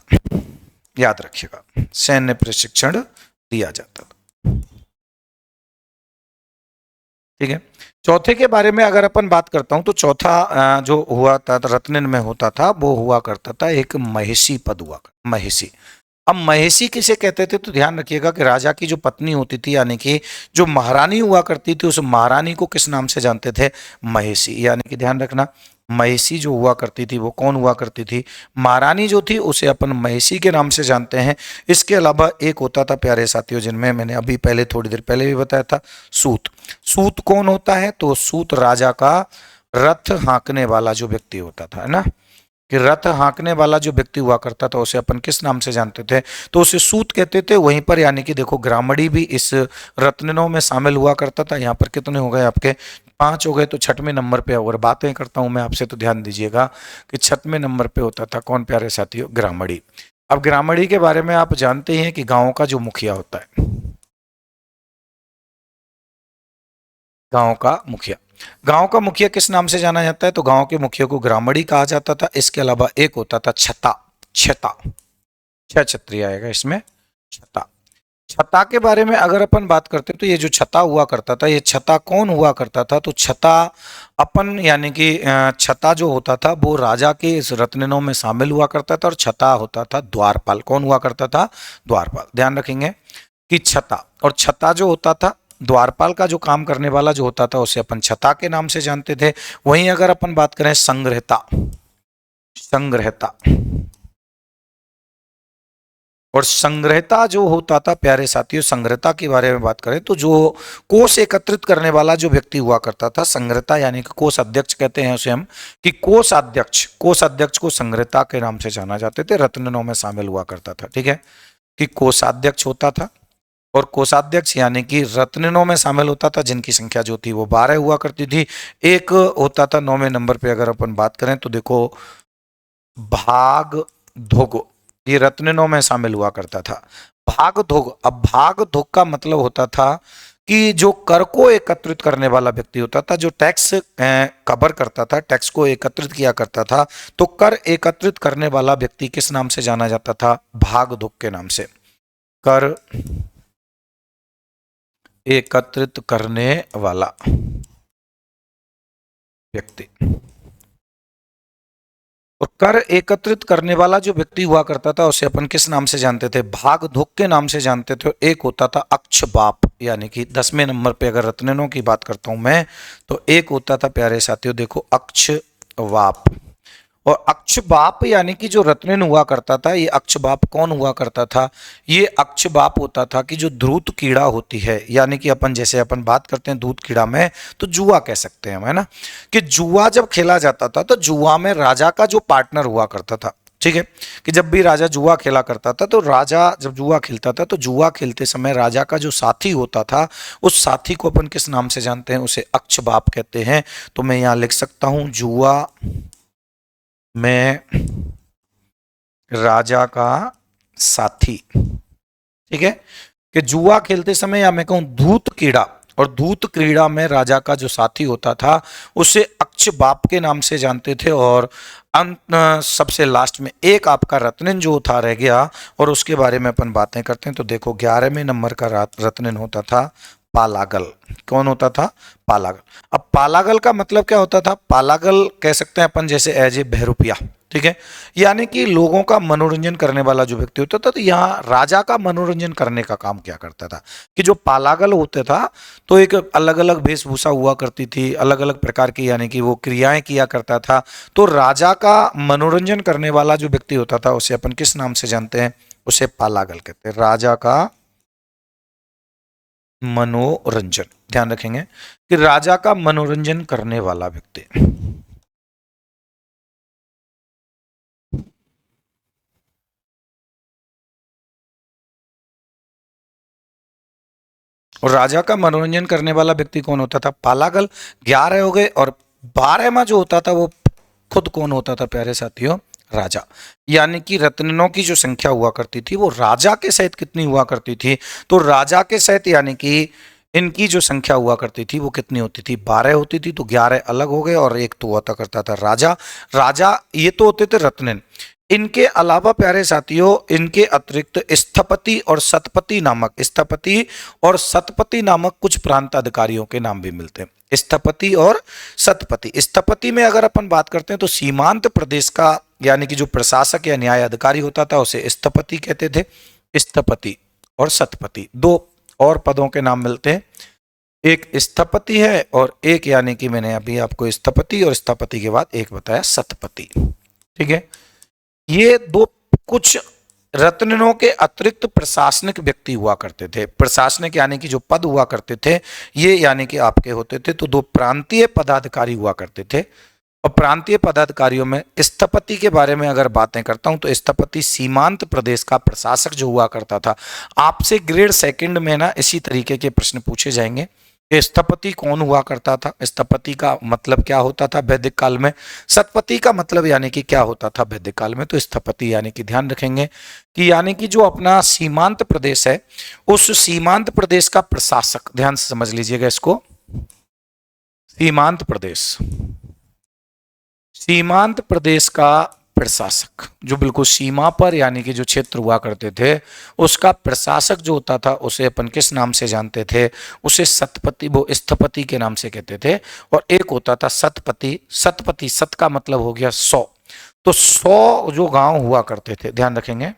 याद रखिएगा, सैन्य प्रशिक्षण दिया जाता था। ठीक है। चौथे के बारे में अगर अपन बात करता हूं तो चौथा जो हुआ था रत्नन में होता था वो हुआ करता था एक महिषी पद हुआ, महिषी। अब महिषी किसे कहते थे तो ध्यान रखिएगा कि राजा की जो पत्नी होती थी यानी कि जो महारानी हुआ करती थी उस महारानी को किस नाम से जानते थे, महिषी। यानी कि ध्यान रखना, महिषी जो हुआ करती थी वो कौन हुआ करती थी, महारानी जो थी उसे अपन महिषी के नाम से जानते हैं। इसके अलावा एक होता था प्यारे साथियों जिनमें मैंने अभी पहले थोड़ी देर पहले भी बताया था, सूत। सूत कौन होता है तो सूत राजा का रथ हाँकने वाला जो व्यक्ति होता था, है ना, कि रथ हाँकने वाला जो व्यक्ति हुआ करता था उसे अपन किस नाम से जानते थे तो उसे सूत कहते थे। वहीं पर यानी कि देखो ग्रामड़ी भी इस रत्नों में शामिल हुआ करता था। यहाँ पर कितने हो गए आपके, 5 हो गए। तो 6वें नंबर पे अगर बातें करता हूं मैं आपसे तो ध्यान दीजिएगा कि 6वें नंबर पे होता था कौन प्यारे साथियों, ग्रामड़ी। अब ग्रामड़ी के बारे में आप जानते हैं कि गाँव का जो मुखिया होता है, गांव का मुखिया, गांव का मुखिया किस नाम से जाना जाता है तो गांव के मुखिया को ग्रामड़ी कहा जाता था। इसके अलावा एक होता था छता, छता, छह छत्री आएगा इसमें, छता। छता के बारे में अगर अपन बात करते तो ये जो छता हुआ करता था ये छता कौन हुआ करता था तो छता अपन यानी कि छता जो होता था वो राजा के इस रत्नों में शामिल हुआ करता था और छता होता था द्वारपाल। कौन हुआ करता था, द्वारपाल। ध्यान रखेंगे कि छता और छता जो होता था द्वारपाल का जो काम करने वाला जो होता था उसे अपन छता के नाम से जानते थे। वहीं अगर अपन बात करें संग्रहता, संग्रहता, और संग्रहता जो होता था प्यारे साथियों, संग्रहता के बारे में बात करें तो जो कोष एकत्रित करने वाला जो व्यक्ति हुआ करता था, संग्रहता यानी कि कोष अध्यक्ष कहते हैं उसे हम, कि कोष अध्यक्ष, कोष अध्यक्ष को संग्रहता के नाम से जाना जाते थे, रत्नों में शामिल हुआ करता था। ठीक है, कि कोषाध्यक्ष होता था और कोषाध्यक्ष यानी कि रत्नों में शामिल होता था जिनकी संख्या जो थी वो 12 हुआ करती थी। एक होता था 9वें नंबर पे अगर अपन बात करें तो देखो भाग धोग, ये रत्नों में शामिल हुआ करता था, भाग धोग। अब भाग धोग का मतलब होता था कि जो कर को एकत्रित करने वाला व्यक्ति होता था, जो टैक्स कवर करता था, टैक्स को एकत्रित किया करता था, तो कर एकत्रित करने वाला व्यक्ति किस नाम से जाना जाता था, भाग धोग के नाम से। कर एकत्रित करने वाला व्यक्ति, और कर एकत्रित करने वाला जो व्यक्ति हुआ करता था उसे अपन किस नाम से जानते थे, भाग धोक के नाम से जानते थे। एक होता था अक्षबाप, यानी कि 10वें नंबर पे अगर रत्नों की बात करता हूं मैं तो एक होता था प्यारे साथियों देखो अक्षवाप। और अक्षबाप यानी कि जो रत्नन हुआ करता था, ये अक्षबाप कौन हुआ करता था, ये अक्षबाप होता था कि जो धूत कीड़ा होती है, यानी कि अपन जैसे अपन बात करते हैं धूत कीड़ा में तो जुआ कह सकते हैं, है ना, कि जुआ जब खेला जाता था तो जुआ में राजा का जो पार्टनर हुआ करता था। ठीक है, कि जब भी राजा जुआ खेला करता था तो राजा जब जुआ खेलता था तो जुआ खेलते समय राजा का जो साथी होता था उस साथी को अपन किस नाम से जानते हैं, उसे अक्षबाप कहते हैं। तो मैं यहां लिख सकता हूं जुआ में राजा का साथी। ठीक है, कि जुआ खेलते समय या मैं कहूं धूत कीड़ा, और धूत क्रीड़ा में राजा का जो साथी होता था उसे अक्षबाप के नाम से जानते थे। और अंत सबसे लास्ट में एक आपका रत्नन जो था रह गया और उसके बारे में अपन बातें करते हैं। तो देखो 11वें नंबर का रत्नन होता था पालागल। कौन होता था, पालागल। अब पालागल का मतलब क्या होता था, पालागल कह सकते हैं अपन जैसे एज ए बहरूपिया। ठीक है, यानी कि लोगों का मनोरंजन करने वाला जो व्यक्ति होता था। तो यहाँ राजा का मनोरंजन करने का काम क्या करता था कि जो पालागल होता था तो एक अलग अलग वेशभूषा हुआ करती थी, अलग अलग प्रकार की यानी कि वो क्रियाएं किया करता था। तो राजा का मनोरंजन करने वाला जो व्यक्ति होता था उसे अपन किस नाम से जानते हैं, उसे पालागल कहते हैं, राजा का मनोरंजन। ध्यान रखेंगे कि राजा का मनोरंजन करने वाला व्यक्ति। और राजा का मनोरंजन करने वाला व्यक्ति कौन होता था, पालागल। 11 हो गए। और 12वां जो होता था वो खुद कौन होता था प्यारे साथियों, राजा। यानी कि रत्नों की जो संख्या हुआ करती थी वो राजा के सहित कितनी हुआ करती थी, तो राजा के सहित यानी कि इनकी जो संख्या हुआ करती थी वो कितनी होती थी, 12 होती थी। तो 11 अलग हो गए और एक तो हुआ करता था राजा। राजा ये तो होते थे रत्नन। इनके अलावा प्यारे साथियों, इनके अतिरिक्त स्थपति और सतपति नामक, स्थपति और सतपति नामक कुछ प्रांत अधिकारियों के नाम भी मिलते हैं। स्थपति और सतपति। स्थपति में अगर अपन बात करते हैं तो सीमांत प्रदेश का यानी कि जो प्रशासक या न्याय अधिकारी होता था उसे स्थपति कहते थे। स्थपति और सतपति दो और पदों के नाम मिलते हैं, एक स्थपति है और एक यानी कि मैंने अभी आपको स्थपति और स्थपति के बाद एक बताया सतपति। ठीक है, ये दो कुछ रत्नों के अतिरिक्त प्रशासनिक व्यक्ति हुआ करते थे। प्रशासनिक यानी कि जो पद हुआ करते थे ये यानी कि आपके होते थे। तो दो प्रांतीय पदाधिकारी हुआ करते थे और प्रांतीय पदाधिकारियों में स्थपति के बारे में अगर बातें करता हूं तो स्थपति सीमांत प्रदेश का प्रशासक जो हुआ करता था। आपसे ग्रेड सेकंड में ना इसी तरीके के प्रश्न पूछे जाएंगे। स्थपति कौन हुआ करता था, स्थपति का मतलब क्या होता था वैदिक काल में, सतपति का मतलब यानी कि क्या होता था वैदिक काल में। तो स्थपति यानी कि ध्यान रखेंगे कि यानी कि जो अपना सीमांत प्रदेश है उस सीमांत प्रदेश का प्रशासक, ध्यान से समझ लीजिएगा इसको, सीमांत प्रदेश, सीमांत प्रदेश का प्रशासक जो बिल्कुल सीमा पर यानी कि जो क्षेत्र हुआ करते थे उसका प्रशासक जो होता था उसे अपन किस नाम से जानते थे, उसे सतपति, वो स्थपति के नाम से कहते थे। और एक होता था सतपति। सतपति, सत का मतलब हो गया 100, तो 100 जो गांव हुआ करते थे, ध्यान रखेंगे,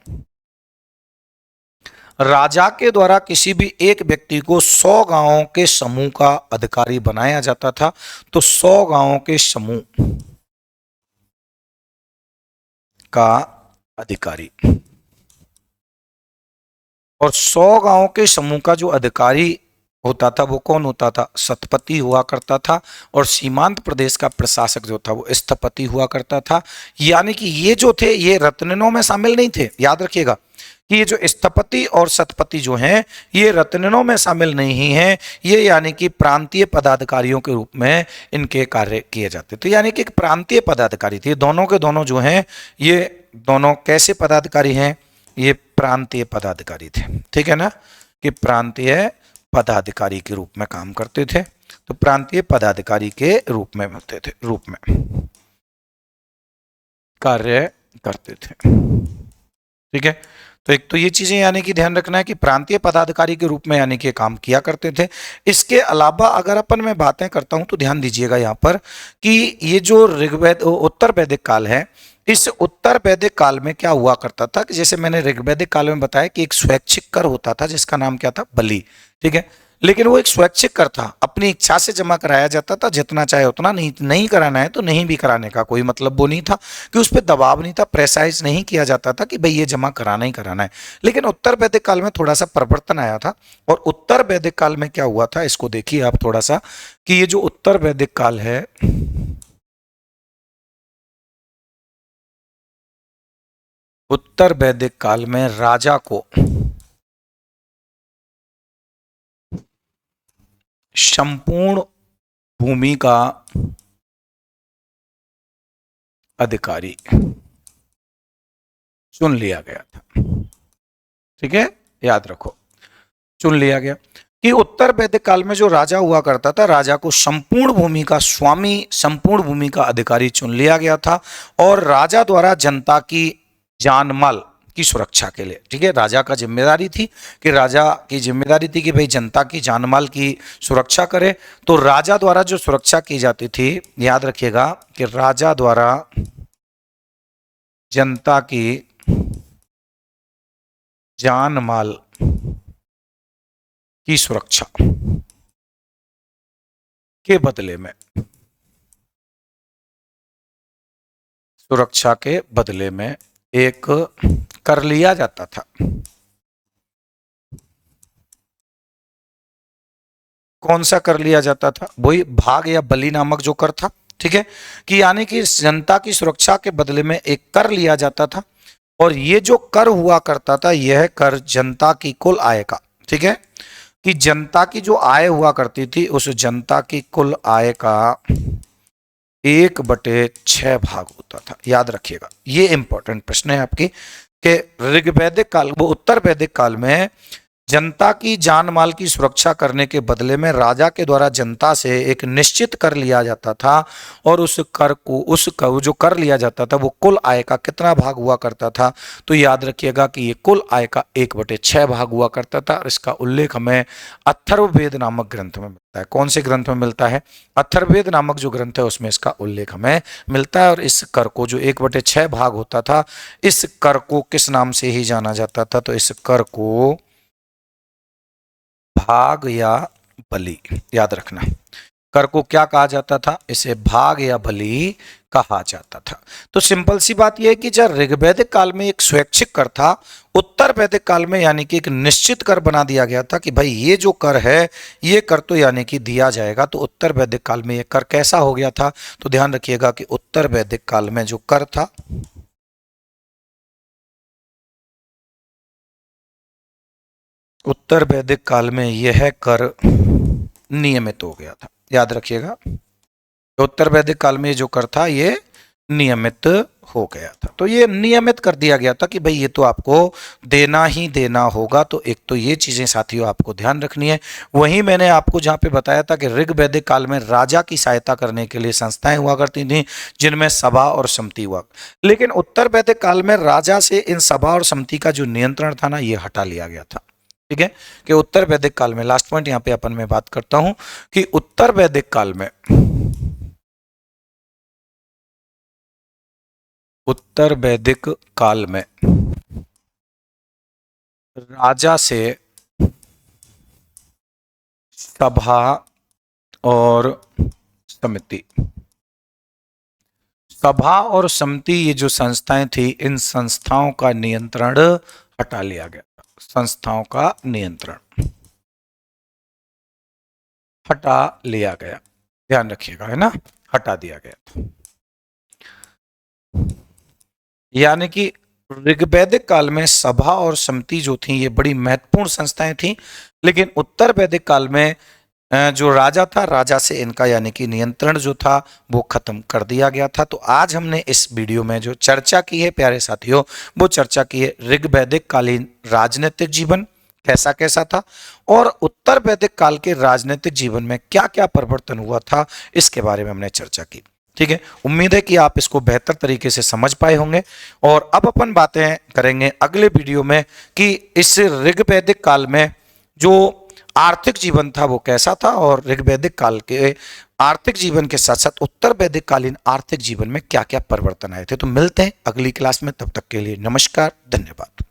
राजा के द्वारा किसी भी एक व्यक्ति को 100 गांवों के समूह का अधिकारी बनाया जाता था। तो 100 गांवों के समूह का अधिकारी, और 100 गांवों के समूह का जो अधिकारी होता था वो कौन होता था, सतपति हुआ करता था। और सीमांत प्रदेश का प्रशासक जो था वो स्थपति हुआ करता था। यानी कि ये जो थे ये रत्नों में शामिल नहीं थे, याद रखिएगा कि ये जो स्थपति और सतपति जो हैं ये रत्नों में शामिल नहीं हैं, ये यानी कि प्रांतीय पदाधिकारियों के रूप में इनके कार्य किए जाते थे। यानी कि एक प्रांतीय पदाधिकारी थे। दोनों के दोनों जो हैं ये दोनों कैसे पदाधिकारी हैं, ये प्रांतीय पदाधिकारी थे। ठीक है ना, कि प्रांतीय पदाधिकारी के रूप में काम करते थे। तो प्रांतीय पदाधिकारी के रूप में होते थे, रूप में कार्य करते थे। ठीक है, तो एक तो ये चीजें यानी कि ध्यान रखना है कि प्रांतीय पदाधिकारी के रूप में यानी कि काम किया करते थे। इसके अलावा अगर अपन मैं बातें करता हूं तो ध्यान दीजिएगा यहाँ पर कि ये जो ऋग्वेद उत्तर वैदिक काल है, इस उत्तर वैदिक काल में क्या हुआ करता था कि जैसे मैंने ऋग्वैदिक काल में बताया कि एक स्वैच्छिक कर होता था जिसका नाम क्या था, बलि। ठीक है, लेकिन वो एक स्वैच्छिक कर था, अपनी इच्छा से जमा कराया जाता था, जितना चाहे उतना, नहीं कराना है तो नहीं भी कराने का कोई मतलब वो नहीं था कि उस पर दबाव नहीं था, प्रेसाइज नहीं किया जाता था कि भाई ये जमा कराना ही कराना है। लेकिन उत्तर वैदिक काल में थोड़ा सा परिवर्तन आया था। और उत्तर वैदिक काल में क्या हुआ था इसको देखिए आप थोड़ा सा कि ये जो उत्तर वैदिक काल है, उत्तर वैदिक काल में राजा को संपूर्ण भूमि का अधिकारी चुन लिया गया था। ठीक है, याद रखो, चुन लिया गया कि उत्तर वैदिक काल में जो राजा हुआ करता था, राजा को संपूर्ण भूमि का स्वामी, संपूर्ण भूमि का अधिकारी चुन लिया गया था। और राजा द्वारा जनता की जान माल की सुरक्षा के लिए, ठीक है, राजा का जिम्मेदारी थी कि राजा की जिम्मेदारी थी कि भाई जनता की जान माल की सुरक्षा करे। तो राजा द्वारा जो सुरक्षा की जाती थी, याद रखिएगा कि राजा द्वारा जनता की जान माल की सुरक्षा के बदले में, सुरक्षा के बदले में एक कर लिया जाता था। कौन सा कर लिया जाता था, वही भाग या बलि नामक जो कर था। ठीक है, कि यानी कि जनता की सुरक्षा के बदले में एक कर लिया जाता था। और ये जो कर हुआ करता था यह कर जनता की कुल आय का, ठीक है, कि जनता की जो आय हुआ करती थी उस जनता की कुल आय का 1/6 भाग होता था। याद रखिएगा, ये इंपॉर्टेंट प्रश्न है आपकी कि ऋग्वैदिक काल, वो उत्तर वैदिक काल में जनता की जान माल की सुरक्षा करने के बदले में राजा के द्वारा जनता से एक निश्चित कर लिया जाता था, और उस कर जो कर लिया जाता था वो कुल आय का कितना भाग हुआ करता था। तो याद रखिएगा कि ये कुल आय का 1/6 भाग हुआ करता था, और इसका उल्लेख हमें अथर्ववेद नामक ग्रंथ में मिलता है। कौन से ग्रंथ में मिलता है? अथर्ववेद नामक जो ग्रंथ है उसमें इसका उल्लेख हमें मिलता है। और इस कर को, जो 1/6 भाग होता था, इस कर को किस नाम से ही जाना जाता था? तो इस कर को भाग या बलि, याद रखना। कर को क्या कहा जाता था? इसे भाग या बलि कहा जाता था। तो सिंपल सी बात यह है कि जब ऋग्वैदिक काल में एक स्वैच्छिक कर था, उत्तर वैदिक काल में यानी कि एक निश्चित कर बना दिया गया था कि भाई ये जो कर है ये कर तो यानी कि दिया जाएगा। तो उत्तर वैदिक काल में ये कर कैसा हो गया था? तो ध्यान रखिएगा कि उत्तर वैदिक काल में जो कर था, उत्तर वैदिक काल में यह कर नियमित हो गया था। याद रखिएगा, उत्तर वैदिक काल में जो कर था ये नियमित हो गया था। तो ये नियमित कर दिया गया था कि भाई ये तो आपको देना ही देना होगा। तो एक तो ये चीजें साथियों आपको ध्यान रखनी है। वहीं मैंने आपको जहां पे बताया था कि ऋग्वैदिक काल में राजा की सहायता करने के लिए संस्थाएं हुआ करती थी, जिनमें सभा और समिति हुआ। लेकिन उत्तर वैदिक काल में राजा से इन सभा और समिति का जो नियंत्रण था ना, ये हटा लिया गया था। ठीक है, कि उत्तर वैदिक काल में, लास्ट पॉइंट यहाँ पे अपन मैं बात करता हूं कि उत्तर वैदिक काल में, उत्तर वैदिक काल में राजा से सभा और समिति, सभा और समिति ये जो संस्थाएं थी, इन संस्थाओं का नियंत्रण हटा लिया गया था। संस्थाओं का नियंत्रण हटा लिया गया, ध्यान रखिएगा, है ना, हटा दिया गया था। यानी कि ऋग्वैदिक काल में सभा और समिति जो थी ये बड़ी महत्वपूर्ण संस्थाएं थी, लेकिन उत्तर वैदिक काल में जो राजा था, राजा से इनका यानी कि नियंत्रण जो था वो खत्म कर दिया गया था। तो आज हमने इस वीडियो में जो चर्चा की है प्यारे साथियों, वो चर्चा की है ऋग्वैदिक कालीन राजनीतिक जीवन कैसा कैसा था, और उत्तर वैदिक काल के राजनीतिक जीवन में क्या क्या परिवर्तन हुआ था, इसके बारे में हमने चर्चा की। ठीक है, उम्मीद है कि आप इसको बेहतर तरीके से समझ पाए होंगे। और अब अपन बातें करेंगे अगले वीडियो में कि इस ऋग्वैदिक काल में जो आर्थिक जीवन था वो कैसा था, और ऋग्वैदिक काल के आर्थिक जीवन के साथ साथ उत्तर वैदिक कालीन आर्थिक जीवन में क्या क्या परिवर्तन आए थे। तो मिलते हैं अगली क्लास में, तब तक के लिए नमस्कार, धन्यवाद।